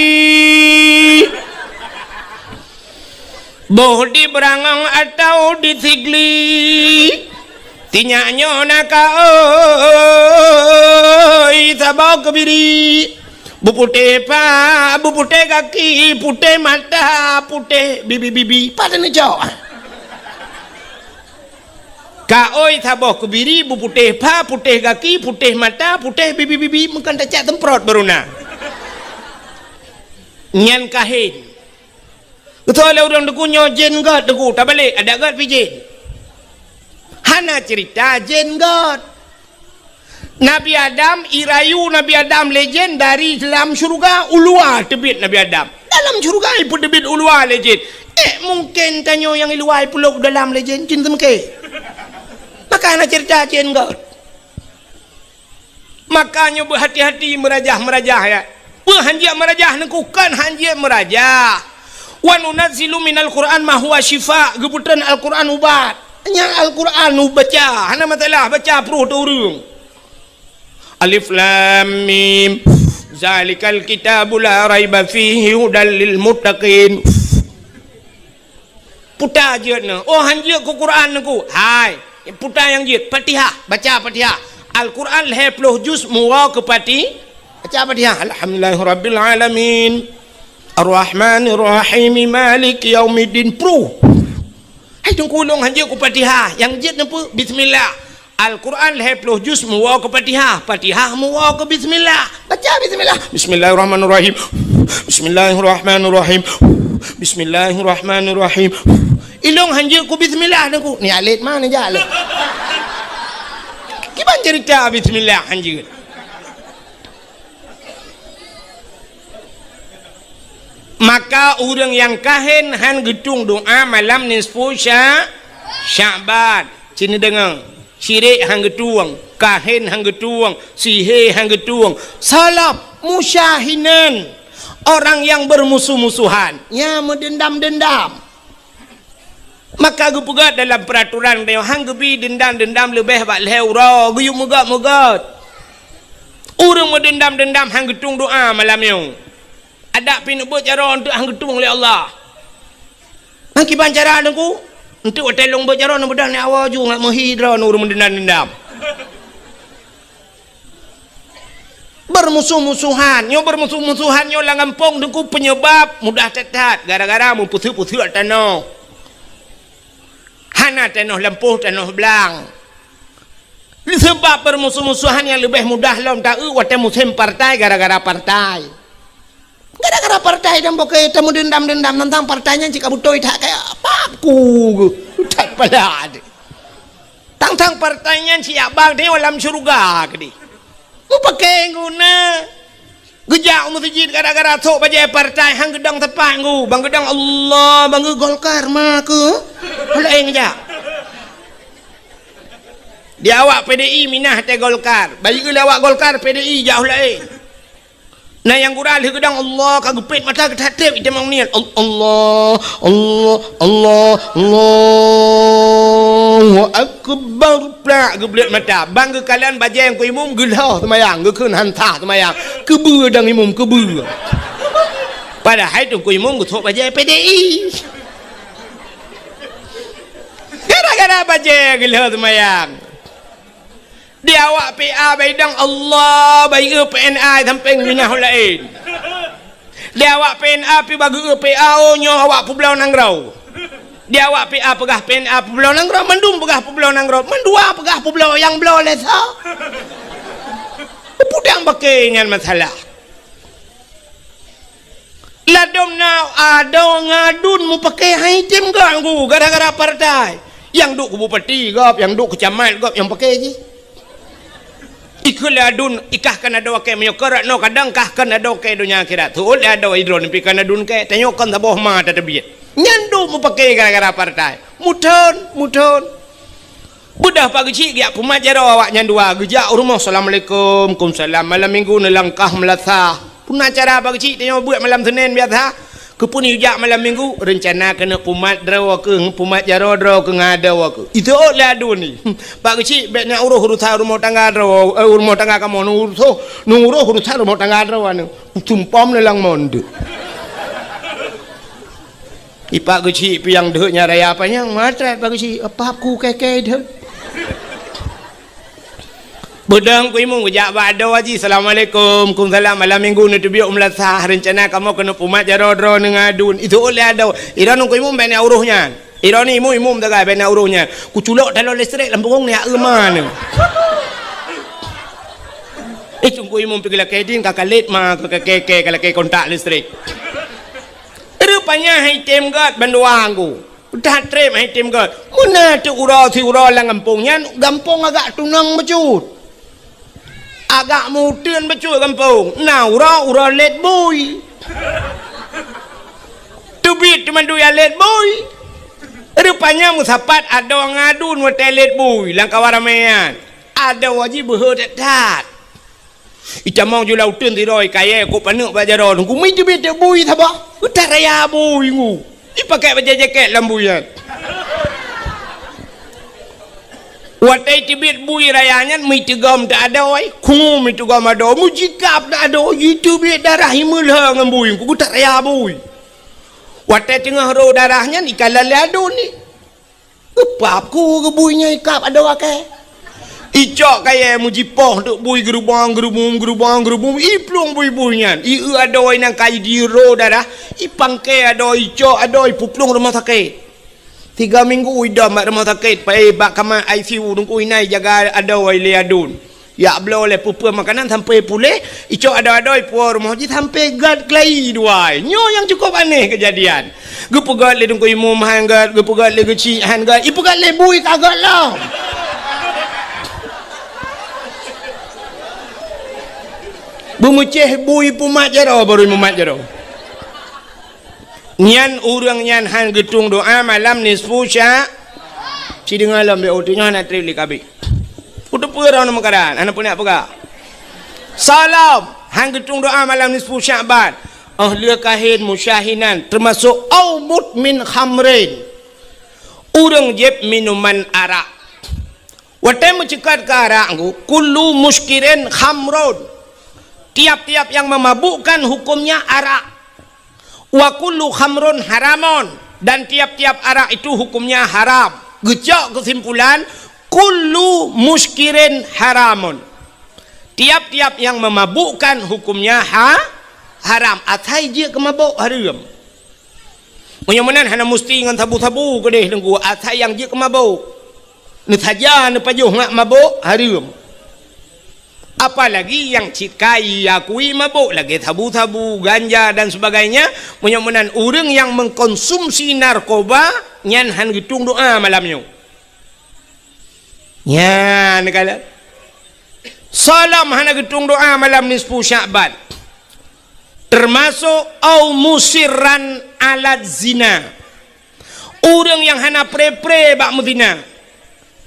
Boh di berangang atau di sigli. Tinyaknya naka oi sabau kebiri. Bupute kaki, putih mata, putih bibi. Pada ni jauh. Ka oi sabau kebiri, bupute putih kaki, putih mata, putih bibi. Mungkin tak cak temprot beruna. Nyan kahin. Betul lah orang deku nyojen god deku tak balik ada god pijin. Hana cerita jen god. Nabi Adam irayu Nabi Adam legend dari dalam syurga ulua tebit Nabi Adam. Dalam syurga pun tebit ulua legend. Mungkin tanyo yang iluai pulau dalam legend cinta meke. Maka hana cerita jen god. Makanya berhati-hati merajah ya. Hanjia merajah nekukan hanjia merajah. Wa nunazzilu minal Qur'an ma huwa syifa. Geputan Al-Qur'an ubat. Yang Al-Qur'an baca. Hana matalah baca peruh turung. Alif lam mim. Zalikal kitabu la raiba fihi hudal lil muttaqin. Puta jeutna. Oh hanjeut ku Qur'an ku. Hai, puta yang jeut Fatihah, baca Fatihah. Al-Qur'an 20 juz muwa ke pati. Baca Fatihah. Alhamdulillahirabbil alamin. Ar-Rahmanir Rahim Maliki Yaumiddin Pro. Hai tungkulung hanja ku Fatihah. Yang jet nampu bismillah. Al-Quran 20 juz muwa ke Fatihah. Fatihah muwa ke bismillah. Baca bismillah. Bismillahirrahmanirrahim. Bismillahirrahmanirrahim. Bismillahirrahmanirrahim. Ilung hanja ku bismillah nangku. Ni alit mana jalan? Gimana cerita bismillah hanja? Maka orang yang kahin han gedung doa malam nisfu Sya'ban. Sini dengar. Syirik hang getuang, kahin hang getuang, sihir hang getuang. Salaf musyahinan. Orang yang bermusuh-musuhan, ya mendendam-dendam. Maka gupegat dalam peraturan dia hang gebi dendam-dendam lebih bak leura, guyuk megat-megat. Orang mendendam-dendam hang getung doa malam ni. Ada pin buat cara untuk hang getung oleh Allah. Maki bancara aku untuk telong buat cara nak bedah ni awal ju ngak menghidra nur mendendam-dendam. Bermusuh-musuhan, nyo bermusuh-musuhan nyo lang ampong dengku penyebab mudah tetat gara-gara mu putu-putu tanah. Hana tanah lempuh tanah belang. Sebab bermusuh-musuhan yang lebih mudah lom tak wate musim partai gara-gara partai. Gara-gara partai dan pakai temu dendam-dendam tentang partainya jika butoi tak kayak apa aku tak pada tang sang pertanyaan siap bang dia dalam syurga ke di mu pakai guna gejak masjid gara-gara tok bajai partai hang gedang tepat ngu bang gedang Allah bang Golkar mah ke lain gejak dia awak PDI minah teh Golkar bagi ke awak Golkar PDI jauh lain nah yang kurang di gedang Allah kagupit mata ketatip itu memang niat Allah Allah Allah Allahu akbar plak geblet mata bang ke kalian bajai yang ku imum gelah semayang ke keun hantah semayang kebeu dang imum kebeu padahal itu ku imum ku tok bajai PDI gara-gara bajai gelah semayang dia awak PA baidang Allah bayi PNA samping minah lain dia awak PNA pi bagi PA nyo awak Pulau Nangrau dia awak PA pegah PNA Pulau Nangrau mendum pegah Pulau Nangrau mendua pegah Pulau yang belau lesa pudang pakai ngan masalah ladom now ada ngadun mu pakai haitim ganggu gara-gara partai yang duk bupati gop yang duk kecamat gop yang pakai je ikuladun ikah kana do ke menyokor no kadang kah kana do ke dunia akhirat tu ada do idron pi kana dun ke tanyokan taboh ma ta tebit nyandu mu pakai gara-gara partai mudon budah pagi cik ya pemajaro awak nyandua gejak rumah assalamualaikum kumsalam malam minggu nelangkah melatah pun acara pagi cik tanyo buat malam Senin biasa kepun ujak malam minggu rencana kena pumat draw ke pumat jaro draw ke ngadaw ke itu lah adu ni pak kecil beknya uruh urusan rumah tangga draw rumah tangga kamu nuruh urusan rumah tangga draw anu tumpam lelang monde ipak kecil piang dehnya raya apa yang matret pak kecil apa aku keke deh bedang ku imung gejak bado haji assalamualaikum kumsalam malam minggu ni tubiuk melasah rencana kamu kena pumat jaro-jaro nengadun itu oleh ada iran ku imung bena uruhnya iran ni imum tagai bena uruhnya ku culok dalam listrik lampung ni aman itu ku imum pergi kedin kakalit mah keke kalau ke kontak listrik rupanya hitam gat banduang ku dah trip hitam gat mana tu urau si urau lang gampungnya gampung agak tunang becut agak mudun betul kampung nah urau let boy tubit cuma duya let boy rupanya musapat ada ngadun hotel let boy langkah waramean ada wajib berhormat ita mau jual utun tiroi kaya ko panuk bajaro ku mi tubit boy thaba utar raya boy ngu dipakai baju jaket lambuyan watai tibit bui rayanya mi tegam tak ada oi ku mi tegam ada mu jikap tak ada itu bit darah himulha ngam bui ku tak raya bui watai tengah ro darahnya ni kalalado ni upap ku ke buinya ikap ada wakai icok kaya mu jipoh duk bui gerubang iplung bui-buinya i ada oi nang kai di ro darah ipangke ada icok ada puplung rumah sakit 3 minggu idam mak rumah sakit pai bak kamar ICU nunggu inai jaga ada wai liadun ya belo le pupu makanan sampai pulih icok ada puar rumah haji sampai gad klai duai nyo yang cukup aneh kejadian gepu gad le nunggu imum hanggat gepu gad le geci hanggat ipu gad le bui kagak lah bumuceh bui pumat jaro baru mumat jaro nyan urang nyan han getung doa malam nisfu sya si dengar lam be otinya na tri likabi udah pura nama keadaan anak punya apa salam han getung doa malam nisfu sya'ban ahli kahin musyahinan termasuk au mudmin khamrin urang jeb minuman arak watai mencekat ke arak kullu muskirin khamrun tiap-tiap yang memabukkan hukumnya arak wa kullu khamrun haramun dan tiap-tiap arak itu hukumnya haram gejak kesimpulan kullu muskirin haramun tiap-tiap yang memabukkan hukumnya haram atai je kemabuk haram menyamunan hana mesti ngan tabu-tabu kedeh nunggu atai yang je kemabuk ni saja ni pajuh ngak mabuk haram apalagi yang cikai yakui mabuk lagi tabu-tabu ganja dan sebagainya menyamunan orang yang mengkonsumsi narkoba nyan han gitung doa malamnya Ya negala salam hana getung doa malam nisfu Sya'ban termasuk au musirran alat zina orang yang hana pre-pre bak muzina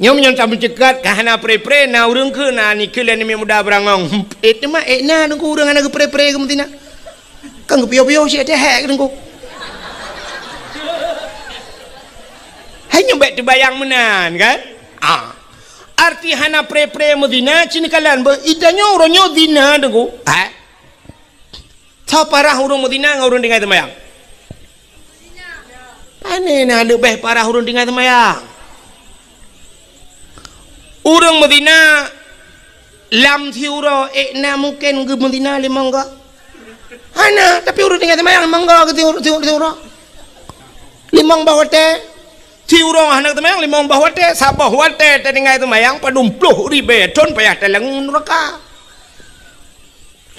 nyom nyon tak mencegat ka hana pre-pre na orang ke na ni ke ni muda berangong mah na nunggu orang hana ke pre-pre ke muzina kan ke pio-pio si ada hak nunggu hanya baik terbayang menan kan arti hana pre-pre muzina cini kalian idanya orangnya zina nunggu Tau parah hurung Medina ngurung dengan temayang. Ane na lebih parah hurung dengan temayang. Urung Medina lam thiuro na mungkin ke Medina limang ka. Hana tapi urung dengan temayang limang ka ke thiuro. Limang bawate. Thiuro hana temayang limang bawate sabah wate dengan temayang padumpluh ribe ton payah telang neraka.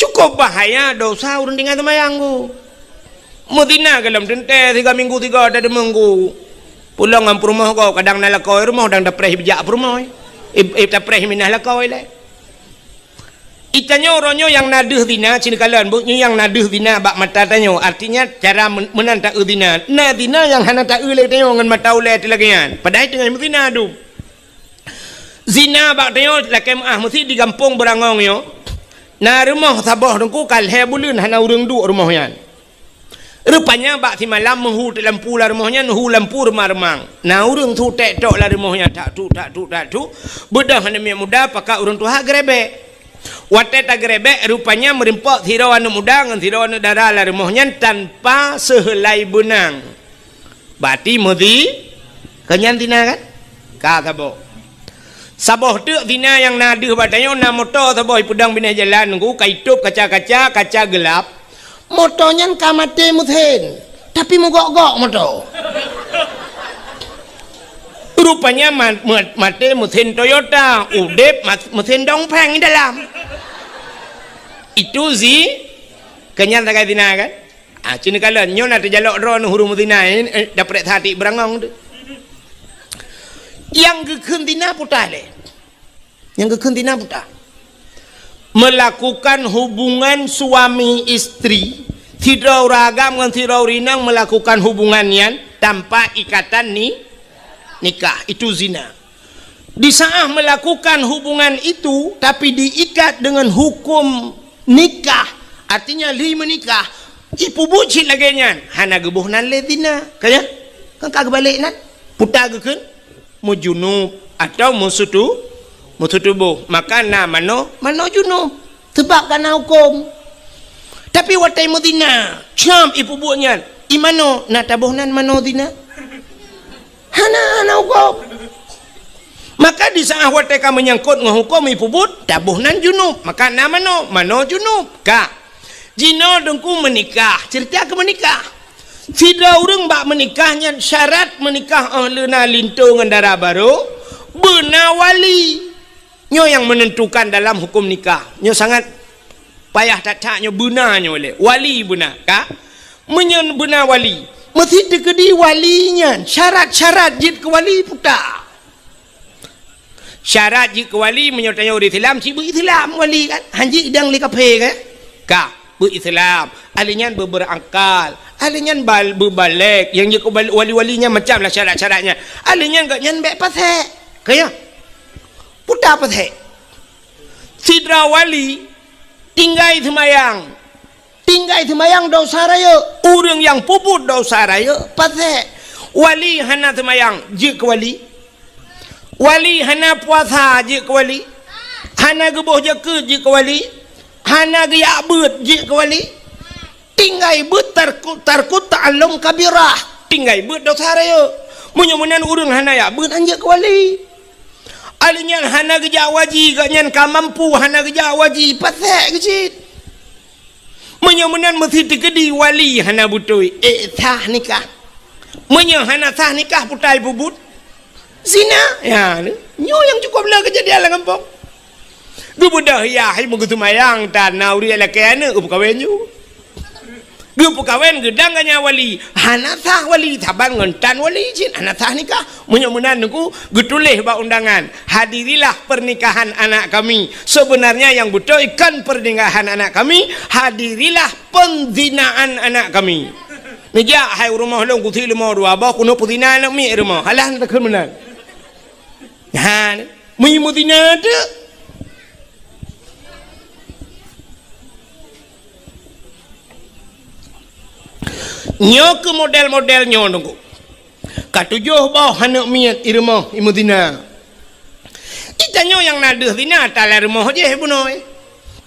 Cukup bahaya dosa urang tinggal temayangku. Medina dalam tente 3 minggu 3 ada minggu. Pulang ngam rumah kau kadang nalakoi rumah dang dapreh bijak rumah. Dapreh minah lakoi le. Itanyo oronyo yang naduh dina cina kalian bu yang naduh dina bak mata tanyo artinya cara menantak dina. Na dina yang hana tak le tanyo ngan mata ule telagian. Padahal dengan Medina adu. Zina bak tanyo lakem mesti di kampung berangong yo. Na rumah sabah dengku kalhe bulun hana urang du rumahnya. Rupanya bak ti malam menghu lampu la rumahnya nuhu lampu remang. Na urang tu tek tok la rumahnya tak tu. Bedah hana muda pakak urang tu hak grebe. Wate ta grebe rupanya merimpok thirawan muda ngan thirawan dara la rumahnya tanpa sehelai benang. Bati mudi kenyan tina kan? Ka sabah. Sabah tu dina yang naduh batanya na motor sabah pedang bina jalan nunggu kaitup kaca-kaca kaca gelap motornya kamate muthen tapi mogok-gok motor rupanya mate muthen Toyota udep muthen dongpeng di dalam itu kenyan tak dina kan cina kalian nyon ada jalok ron huru mudina dapat hati berangong tu yang kekentina putale yang kekentina puta melakukan hubungan suami istri tidak ragam dengan tidak rinang melakukan hubungannya tanpa ikatan nikah itu zina. Di saat melakukan hubungan itu tapi diikat dengan hukum nikah artinya li menikah ipu bucin lagi nya hana gebuh nan le zina kaya kan kagak balik nan puta geken mujunub atau musutubuh maka na mano junub sebab kana hukum tapi watai Medina cam ibu buahnya imano na tabuhnan mano dina hana hukum maka di saat watai ka menyangkut ngahukum ibu but tabuhnan junub maka na mano junub ka jino dengku menikah cerita ke menikah tidak orang bak menikahnya syarat menikah ahluna lintu ngendara baru benar wali nyo yang menentukan dalam hukum nikah nyo sangat payah tak-taknya benarnya oleh wali benar kak menyen benar wali mesti dikedi walinya syarat-syarat jid ke wali putar syarat jid ke wali menyertanya orang Islam si berislam wali kan hanji idang likape kan kak berislam alinya berangkal alinya berbalik yang jid wali-walinya macam lah syarat-syaratnya alinya enggak nyan baik pasek kaya putar pasek sidra wali tinggai semayang dosa raya orang yang puput dosa raya pasek wali hana semayang jik wali hana puasa jik wali hana gebuh jeke jik wali hana geyak bet jik wali tinggai bet tarkut ta'allum kabirah tinggai bet dosa raya munyo-munyan urang hana ya bet anjek wali alinya hana geja waji ganyan kamampu hana geja waji pasek kecil munyo-munyan mesti dikedi wali hana butoi sah nikah munyo hana sah nikah putai bubut zina ya nyo yang cukup lah kejadian lah kampung du budah ya hai begitu mayang tanah uri ala kene up kawenyu Gue pekawin gedang ganya wali, hanatah wali taban ngentan wali jin hanatah nikah. Menyemunan nunggu getuleh ba undangan. Hadirilah pernikahan anak kami. Sebenarnya yang betul ikan pernikahan anak kami. Hadirilah penzinaan anak kami. Nija hai rumah long kuthi lemah dua bah kuno putina anak mi rumah. Halah nak kemenan. Han, mi mutina tu. Nyo ke model-model nyo nunggu. Katujuh bawah anak miat irmah imudina. Itanyo yang naduh dina tala rumah je bunoy.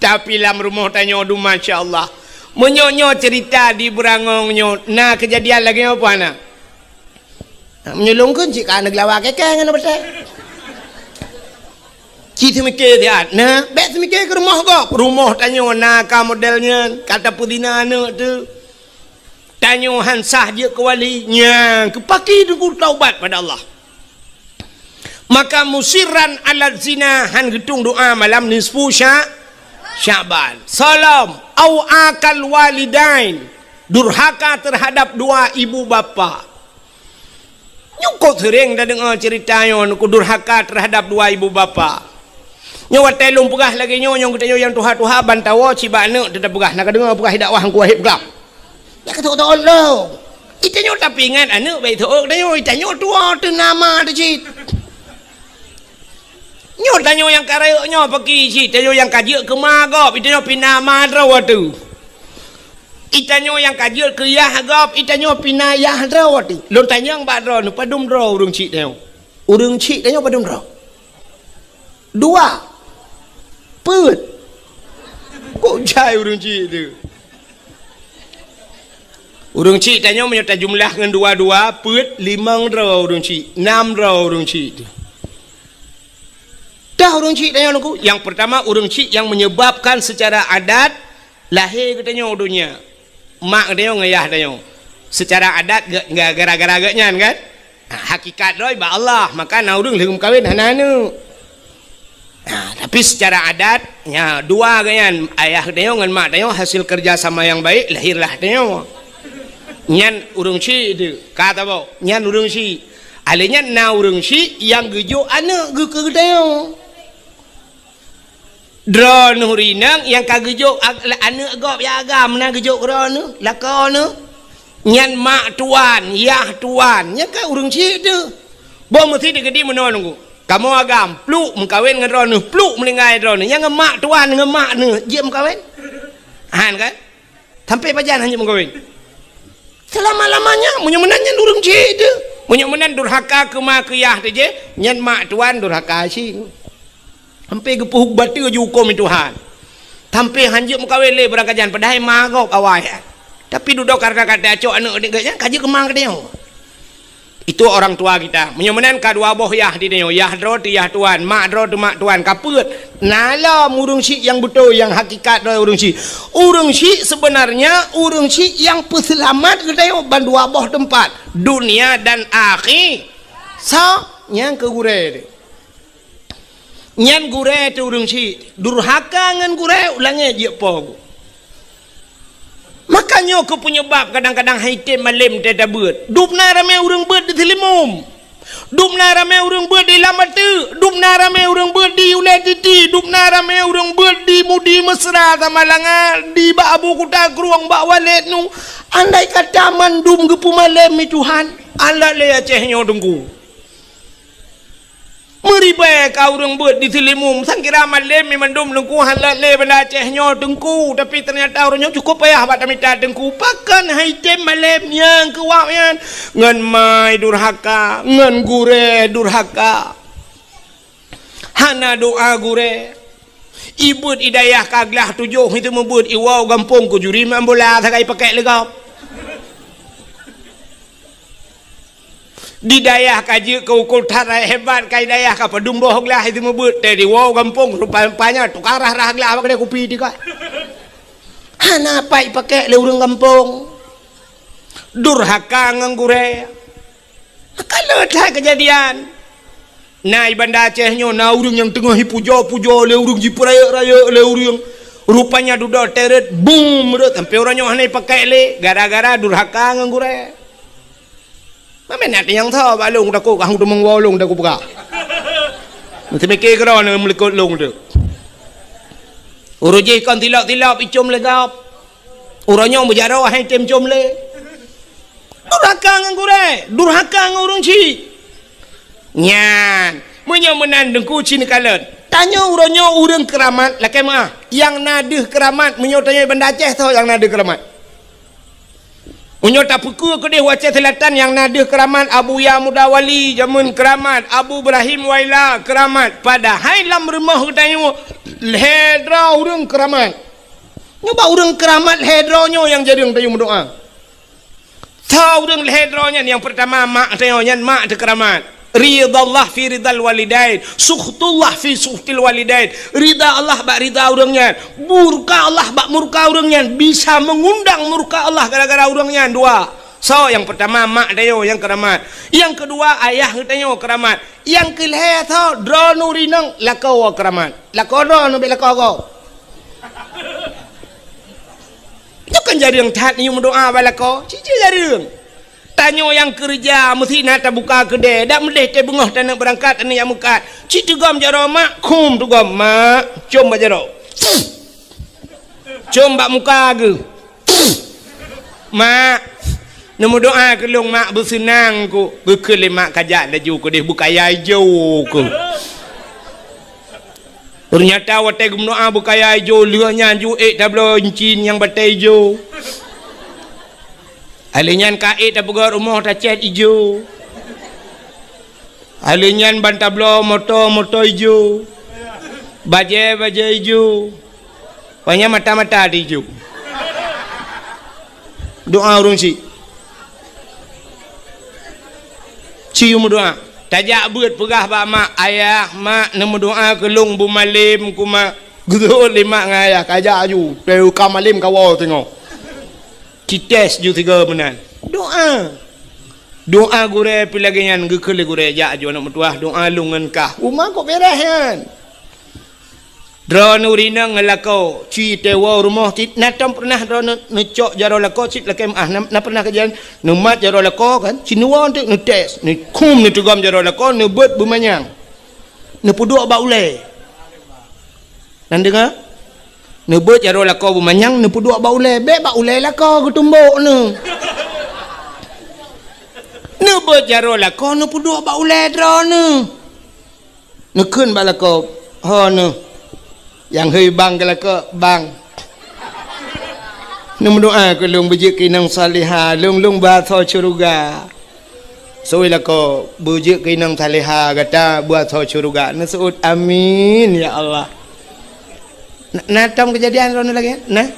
Tapi lam rumah tanyo du masya-Allah. Menyonyo cerita di berangong nyo. Nah kejadian lagi apa ana? Menyolongkeun cik kana glawa keke ngana betul. Cik mikir dia. Nah, bet mikir ke rumah kok. Rumah tanyo nah ka modelnya kata pudina anak tu. Tanyo hansah dia ke walinya kepaki dengan taubat pada Allah. Maka musiran ala zina han getung doa malam nisfu Syaban. Salam au akal walidain, durhaka terhadap dua ibu bapa. Nyukut sering dah dengar cerita nyo durhaka terhadap dua ibu bapa. Nyawa telung pegah lagi nyo yang tuha-tuha bantawa ciba anak tetap pegah nak dengar pegah dakwah ku wahib pegah. Ya kata Allah. Itanyo tapi ingat anak baik tu. Itanyo tua tu nama tu cik. Nyo tanyo yang karaya nyo pergi cik. Itanyo yang kaji ke magop. Itanyo pindah madraw tu. Itanyo yang kaji ke yahgop. Itanyo pindah yahdraw tu. Lon tanyo yang badraw tu padum draw urung cik tanyo. Urung cik tanyo padum draw. Dua. Put. Kok jai urung cik tu. Urung cik tanya menyerta jumlah dengan dua-dua put 5 raw urung cik 6 raw urung cik dah urung cik tanya aku yang pertama urung cik yang menyebabkan secara adat lahir katanya dunia mak katanya ngayah tanya secara adat gak gara-gara agaknya kan hakikat doi ba Allah maka na urung lehum kawin hananu tapi secara adat ya dua ganyan ayah tanya dengan mak tanya hasil kerja sama yang baik lahirlah tanya nyan urung si itu kata bau nyan urung si alenya na urung si yang gejo anak ge kedeo drone hurinang yang kagejo anak gop ya agam na gejo drone lakone nyan mak tuan yah tuan nya ka urung si itu bom mesti digedi menon ku kamu agam pluk mengkawin dengan drone pluk melingai drone yang mak tuan dengan mak ne je mengkawin han kan sampai pajan hanya mengkawin selama-lamanya menyemenannya durung cik tu menyemenan durhaka ke makiyah tu je nyan mak tuan durhaka sing hampir gepuhuk batu je hukum Tuhan hampir hanjuk mengkawin le berangkajan padahal magok awal tapi duduk karena kata acok anak adik kaji kemang ke dia itu orang tua kita menyemenan kadua boh yah di dia yah dro tu yah tuan mak dro tu mak tuan kaput nala urung si yang betul yang hakikat dro urung si sebenarnya urung si yang peselamat ke dia bandua boh tempat dunia dan akhir yang ke gure nyan gure tu urung si durhaka ngan gure ulangnya je po makanya ke penyebab kadang-kadang haitim malim tidak ber dupna ramai urang ber di Telimum dupna ramai urang ber di Lamatu dupna ramai urang ber di Ulediti dupna ramai urang ber di Mudi Mesra Tamalangan di Bak Abu Kuta Keruang Bak Walid nu andai kata mandum gepu malim ni Tuhan Allah le acehnya dengku meribai kau orang buat di Telimum sangkira malam memandum dengku halat le benda acehnya dengku tapi ternyata orangnya cukup payah buat minta dengku pakan haitem malam yang kewaknya ngan mai durhaka ngan gure durhaka hana doa gure ibut idayah kaglah tujuh itu membut iwau gampung ku juri mambola sakai pakai legap di dayah kaji ke ukul tarai hebat kai dayah ka padum boh glah itu membut dari wow kampung rupanya tukarah rah glah apa dia kopi di ka hana pai pakai le urang kampung durhaka nganggure kalau ada kejadian nah ibanda Acehnya na urang yang tengah puja-puja le urang ji raya le urang Rupanya duda teret boom rut sampai orangnya hanai pakai le gara-gara durhaka ngangure. Mana nak yang tahu balung dah ko kang tu mengwalung dah ko buka. Nanti mikir kerana melikut long tu. Uruji kan tilap-tilap icum legap. Orangnya berjarah hai tem cum le. Durhaka ngangure, durhaka ngurung ci. Nyan, munyo menandengku cini kalen. Tanya urangnya urang keramat lah kemah. Yang nadih keramat munyo tanya Banda Aceh tahu yang nadih keramat. Munyo tak pukul ke dia Aceh Selatan yang nadih keramat Abu Ya Mudawali jamun keramat Abu Ibrahim Waila keramat pada hailam rumah tanya hedra urang keramat. Nyoba urang keramat hedronyo yang jadi tanya doa. Tahu urang hedronya yang pertama mak tanya mak de keramat. Ridallah fi ridal walidain, sukhtullah fi sukhtil walidain. Rida Allah bak rida urangnya, murka Allah bak murka urangnya, bisa mengundang murka Allah gara-gara urangnya. Dua. So yang pertama mak dayo yang keramat. Yang kedua ayah dayo keramat. Yang kelih tho dronu rinang lakau keramat. Lakau dronu be lakau kau. Itu kan jadi yang tat ni mendoa balako. Cici jadi yang. Tanya yang kerja mesti nak buka kedai dak mendeh te bengah tak nak berangkat ni yang mukat ci tegam jaro mak kum tegam mak cum ba jaro cum bak muka ke mak nemu doa ke long mak bersenang ku bekel mak kajak laju ku deh buka hijau ku ternyata watai gum doa buka hijau leuhnya ju tablo encin yang batai hijau. Alinyan kait tak pegar rumah tak cat hijau. Alinyan bantablo motor hijau. Baje hijau. Banyak mata-mata di hijau. Doa urung si. Cium doa. Tajak buat pegah bak mak ayah mak nemu doa kelung bu malim ku mak. Gudul lima ngayah kajak ju. Teu ka malim kawal tengok. Cites ju tiga menan. Doa gure pilagian gekele gure jak ju anak metuah doa lungan kah. Umah kok beres kan. Drone urina ngelakau ci tewa rumah cit natam pernah drone necok jaro lako cit lakem na pernah kejadian nemat jaro lako kan cinua untuk netes ni kum ni tegam jaro lako ne bet bumanyang. Ne puduk ba ule. Nan dengar? Nebut jaro lako bumanyang ne puduk ba ule be ba ule lako ketumbuk ne. Nebut jaro lako ne puduk ba ule drone. Ne keun ba lako ho ne. Yang hei bang ke lako bang. Ne mendoa ke lung bejik kinang salihah lung ba tho syurga. Soi lako bejik kinang salihah kata buat tho syurga. Ne seut amin ya Allah. Nah, tam kejadian rono lagi, nah,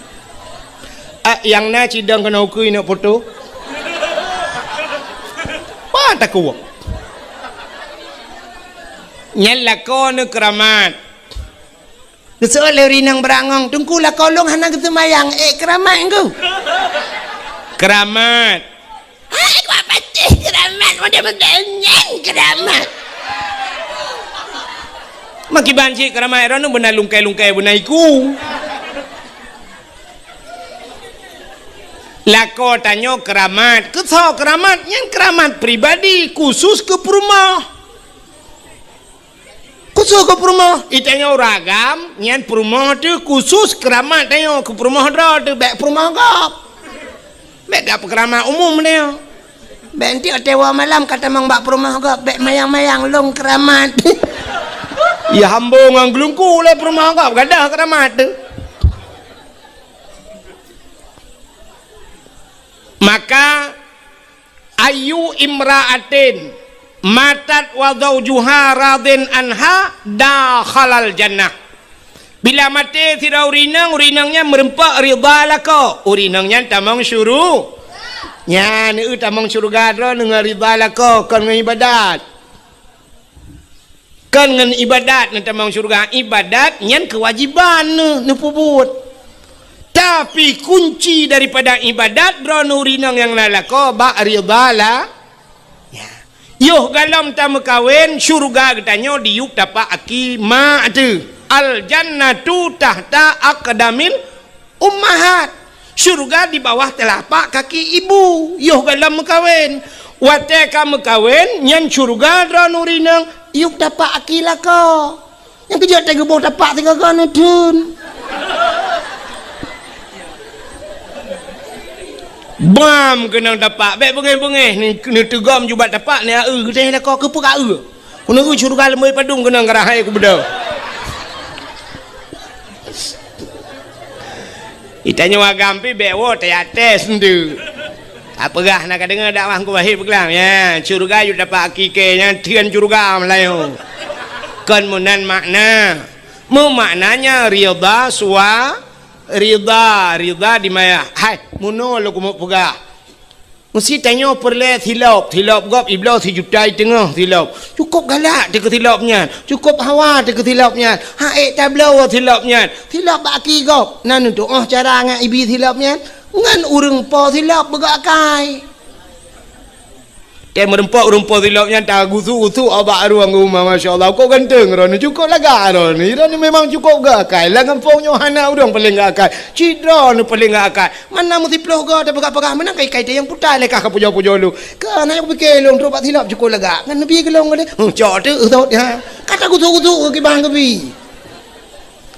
yang na cidang kena ukui nak foto, apa tak kuat? Nyala kau nak keramat, kesoal rinang berangong, tunggu lah kolong hana kesemayang, keramat engkau, keramat, aku apa sih keramat, macam mengenyan keramat. Maki banci keramai ranu benar lungkai benar iku. Lako tanyo keramat, kesau keramat, yang keramat pribadi khusus ke perumah. Khusus ke perumah, itanyo ragam, yang perumah tu khusus keramat tanyo ke perumah dah tu bek perumah gap. Bek gap keramat umum dia. Bek nanti tewa malam kata mang bak perumah gap, bek mayang-mayang long keramat. Ya hambung ang gelungku le perumah kau gadah keramat tu. Maka ayu imra'atin matat wa zawjuha radin anha dakhalal jannah. Bila mati tidak urinangnya merempak ridha lako. Urinangnya tamang syuru. Nya ni tamang syurga dro dengan ridha lako kan ibadat. Kan dengan ibadat nanti mau syurga ibadat nyan kewajiban ne pubut tapi kunci daripada ibadat dronu rinang yang lalako ba ridala ya yoh galam tamu kawin syurga katanya diuk dapat aki ma tu al jannatu tahta aqdamil ummahat. Syurga di bawah telapak kaki ibu. Yuh galam mekawin. Wate ka mekawin nyan syurga dra nurinang yuk dapat akilah ko. Yang kejut tega boh dapat tiga kan dun. Bam kenang dapat baik bengeh-bengeh ni tegam jubat dapat ni teh lah kau kepu ka kuna ku syurga lemoi padung kenang garahai ku bedau. Itanya wagam pi bewo teh ates ndu. Apa gah nak dengar dakwah ku bahir pegelam ya syurga yu dapat akike nya tian syurga melayu. Kan munan makna. Mu maknanya ridha suwa ridha di maya. Hai muno lo ku mo pegah. Mesti tanya perle tilap gop iblau si jutai tengah tilap. Cukup galak dia ke tilapnya. Cukup hawa dia ke tilapnya. Ha tablau tilapnya. Tilap baki gop. Nan untuk cara ngan ibi tilapnya. Ngan urang po tilap begakai. Dia merempak urang po tilapnya tak gusu abak ruang rumah masya-Allah. Kau ganteng ron cukup laga ron. Ron memang cukup gakai. Lah ngampungnya hana urang paling gakai. Cidra nu paling gakai. Mana mesti ploh ga ada pegah-pegah mana kai yang putai lekah ka pujo-pujo lu. Kan aku fikir long trobat tilap cukup laga. Ngan nabi gelong gade. Cok tu tot ha. Kata gusu ke bang kebi.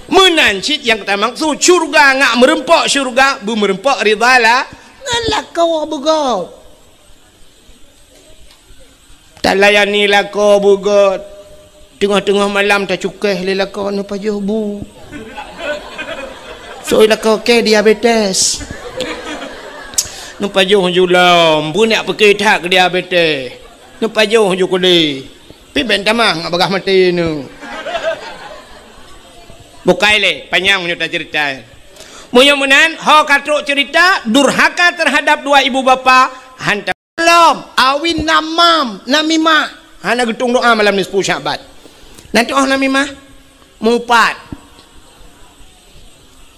Menancit yang kita maksud syurga ngak merempak syurga bu merempak ridala ngalah kau begot tak layani lah kau begot tengah-tengah malam tak cukai lelah kau nu pajuh bu so ilah kau ke diabetes nu pajuh julam bu nak pakai tak ke diabetes nu pajuh ju kuli pi bentamah ngak bagah mati nu bukai le panjang menyuta cerita. Mudah-mudahan ho katruk cerita durhaka terhadap dua ibu bapa hantar belum awin namimah. Hana getung doa malam ni 10 Syaban. Nanti namimah mupat.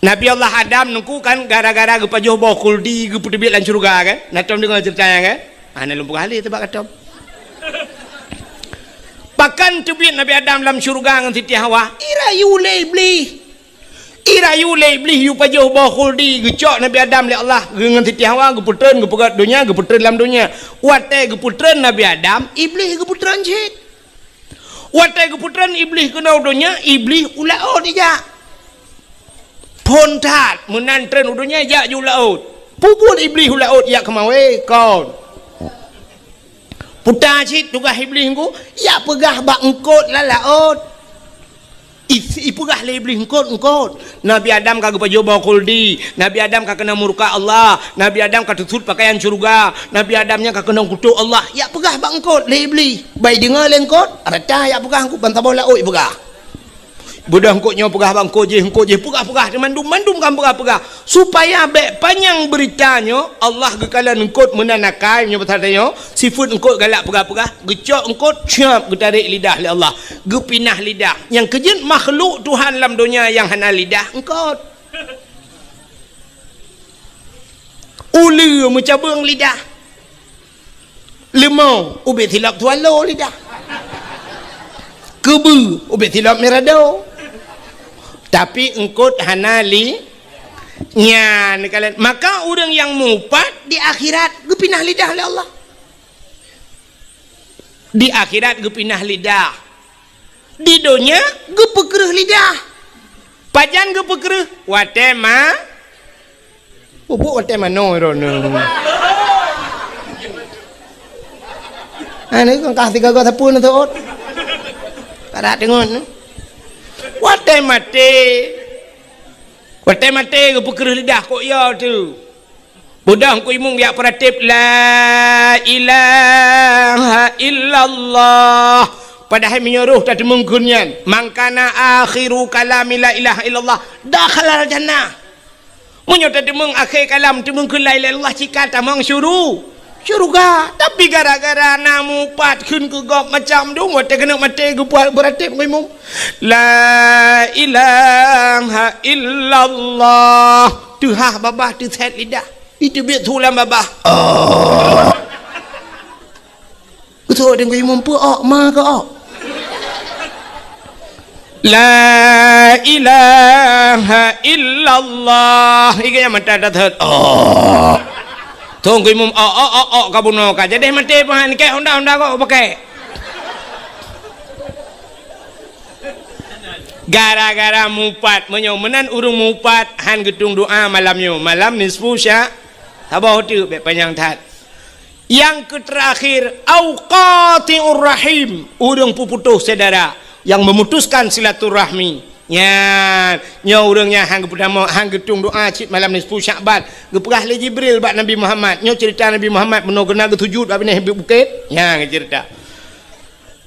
Nabi Allah Adam nungku kan gara-gara gepajuh bau kuldi geputibit lan surga kan. Natom dengar ceritanya kan. Hana lumpur kali tebak katom. Pakan tubit Nabi Adam dalam syurga dengan Siti Hawa. Irayu beli yu pajuh bau khuldi gecok Nabi Adam li Allah dengan Siti Hawa geputren gepegat dunia geputren dalam dunia. Wate geputren Nabi Adam, iblis geputren jid. Wate geputren iblis kena dunia, iblis ulaut dia. Pontat menantren dunia ya ulaut. Pupun iblis ulaut ya kemawe kaun. Putar cik tugas iblis engkau ya pegah bak engkot lah laut pegah lah iblis engkot Nabi Adam kagak pajuh bawa kuldi Nabi Adam kagak kena murka Allah Nabi Adam kagak tutut pakaian surga Nabi Adamnya kagak kena kutuk Allah ya pegah bak engkot lah iblis baik dengar lah engkot rata ya pegah engkot bantah bola oi pegah budak engkotnya pegah bak engkot je pegah mandum kan pegah supaya baik panjang beritanya Allah gekalan engkot menanakai menyebutnya sifat engkot galak pegah gecok engkot siap getarik lidah oleh Allah gepinah lidah yang kejut makhluk Tuhan dalam dunia yang hana lidah engkot ulu mencabung lidah lemau ubet hilap tualo lidah kebu ubet hilap merado tapi engkot hanali nyan kalian maka orang yang mupat di akhirat gepinah lidah oleh Allah di akhirat gepinah lidah di dunia gepekereh lidah pajan gepekereh watema bubuk watema no rono ani kan kah tiga gota pun tu ot kada dengon Watai mati gepekereh lidah kok ya tu budak ku imung dia peratip la ilaha illallah padahal menyuruh tadi menggunyan mangkana akhiru kalami la ilaha illallah dakhalal jannah munyo tadi meng akhir kalam tu menggun la ilaha illallah cika tamang syurga tapi gara-gara namu pat kun ke gop macam tu mate kena mate ke buat beratip ku imung la ilaha illallah tu ha babah tu set lidah itu biar tulang babah betul dengan imam pu ma ke La ilaha illallah. Iki yang mata dah oh. Tunggu imum kabuno ka. Jadi mati pahan ke honda kok pakai. Gara-gara mupat menyomenan urung mupat han gedung doa malamnya. Malam nisfu sya. Sabah tu be panjang tat. Yang terakhir auqatiur rahim, urang puputuh saudara yang memutuskan silaturahmi. Nya urangnya hang pertama hang gedung doa cit malam nisfu Syaban. Geperah le Jibril bak Nabi Muhammad. Nya cerita Nabi Muhammad menogena ketujuh bab ni habis bukit. Ya cerita.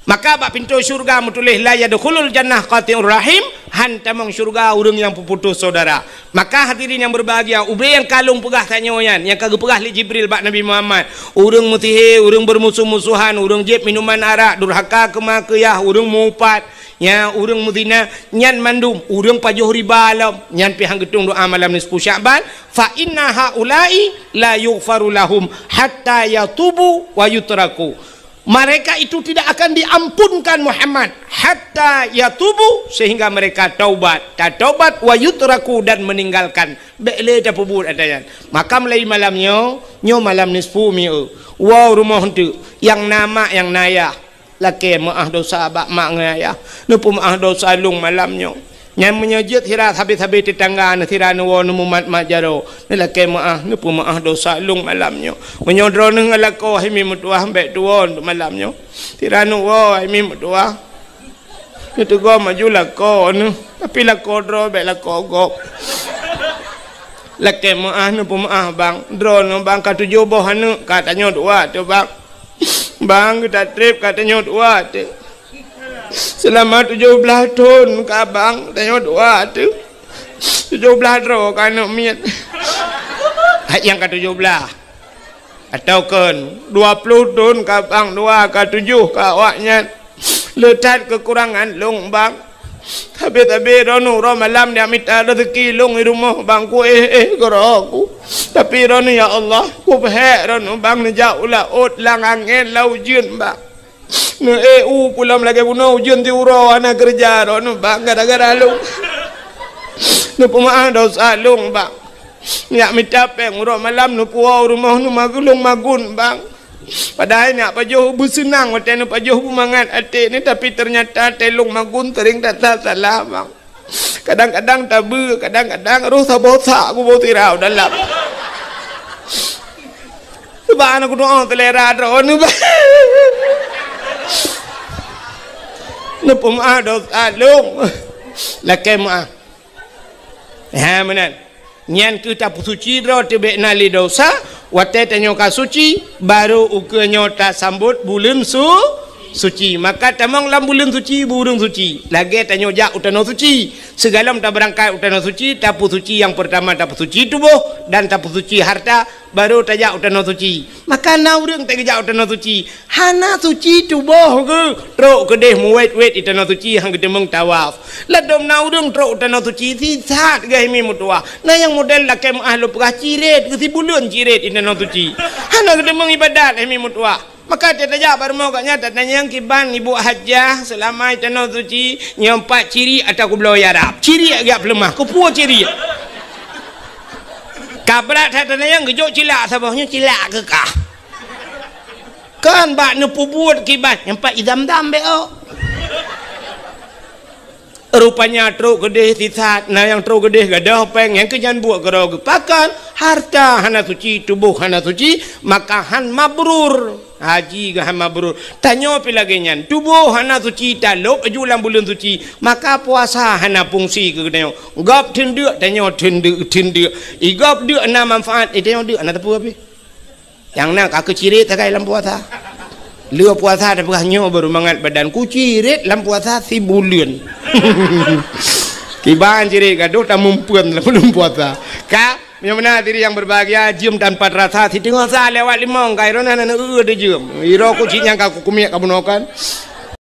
Maka bak pintu syurga mutulih la yadkhulul jannah qati'ur rahim, han tamang syurga urang yang puputus saudara. Maka hadirin yang berbahagia, ubay yang kalung pegah tanyoyan, yang kagak pegah li Jibril bak Nabi Muhammad. Urang mutihe, urang bermusuh-musuhan, urang jeb minuman arak, durhaka kemakiyah, urang mupat, ya urang mudina nyan mandum, urang pajuh riba alam, nyan pihang gedung doa malam nisfu Syaban, fa inna haula'i la yughfaru lahum hatta yatubu wa yutraku. Mereka itu tidak akan diampunkan Muhammad hatta yatubu, sehingga mereka taubat. Taubat wa yutraku, dan meninggalkan. Bekle ta pubut adanya. Maka mulai malamnya, nyo malam nisfu mi'u. Wow rumah tu yang nama yang naya. Laki maah dosa bak mak ngaya. Nupu maah dosa lung malamnya. Yang menyejut hirat habis-habis tetangga nethira nuwo numumat majaro. Laki maah nupu maah dosa lung malamnya. Menyodro neng alako himi mutuah mbek tuon malamnya. Tira nuwo himi mutuah. Itu go maju lako nu. Tapi lako dro mbek lako go. Laki maah nupu maah bang. Dro nu bang katujuh boh anu katanya dua tu bang. Bang kita trip katanya dua tu. Selama 17 tahun kabang tanya doa tu 17 ro kana miat yang ke 17 atau kan 20 tahun kabang doa ke 7 ka awaknya letat kekurangan long bang tapi rono ro malam dia minta rezeki long di rumah bang ku aku tapi rono ya Allah ku peh rono bang nejak ulah ot lang angin lau jun bang pulang lagi puno ujian ti uro anak kerja ro nu bang gara-gara lu nu pemaah dosa lung bang nyak minta peng uro malam nu puau rumah nu magulung magun bang padahal nyak pajuh bersenang wate nu pajuh bumangan ate ni tapi ternyata telung magun tering tata salah bang kadang-kadang tabu kadang-kadang roh sabosa aku bau tirau dalam bang aku doa telera ro nu bang Nupu maah dosa lung laki maah ha menan nyan kita suci ro tebe nali dosa wate tanyo ka suci baru ukenyo ta sambut bulan suci maka tamang lam bulan suci burung suci lagi tanyo jak utano suci segalam ta berangkat utano suci tapu suci yang pertama tapu suci tubuh dan tapu suci harta baru tajak utano suci maka na urang tak jak utano suci hana suci tubuh ke trok kedeh muwet-wet utano suci hang gede meng tawaf ladom na urang trok utano suci sisat gai mi mutua na yang model laki ahlu pegah ciret ke si bulan ciret utano suci hana gede meng ibadat mi mutua maka dia tajak baru mau katnya tanya yang kiban ibu hajah selama utano suci nyempat ciri atau ku belau yarab ciri agak pelemah ku puas ciri kabrat hatana yang gejok cilak sabahnya cilak ke kah kan bak nepu buat kiban nyempat idam-dam beo rupanya truk gede sisat nah yang truk gede gadah peng yang kenyan buat gerog pakan harta hana suci tubuh hana suci maka han mabrur haji gah mabrur tanyo pilagenyan tubuh hana suci talop ajulang bulan suci maka puasa hana fungsi ke tanyo gap tendek tanyo tendek igap dek na manfaat tanyo dek ana tepu api yang nak aku cirit takai dalam puasa lua puasa dah nyo baru mangat badan ku cirit dalam puasa si bulan kiban cirit gaduh tak mumpuan dalam puasa ka yang mana diri yang berbahagia jam tanpa rasa si tengok sah lewat limong kairon ana de jam iro ku cinyang ka ku kumiak ka bunokan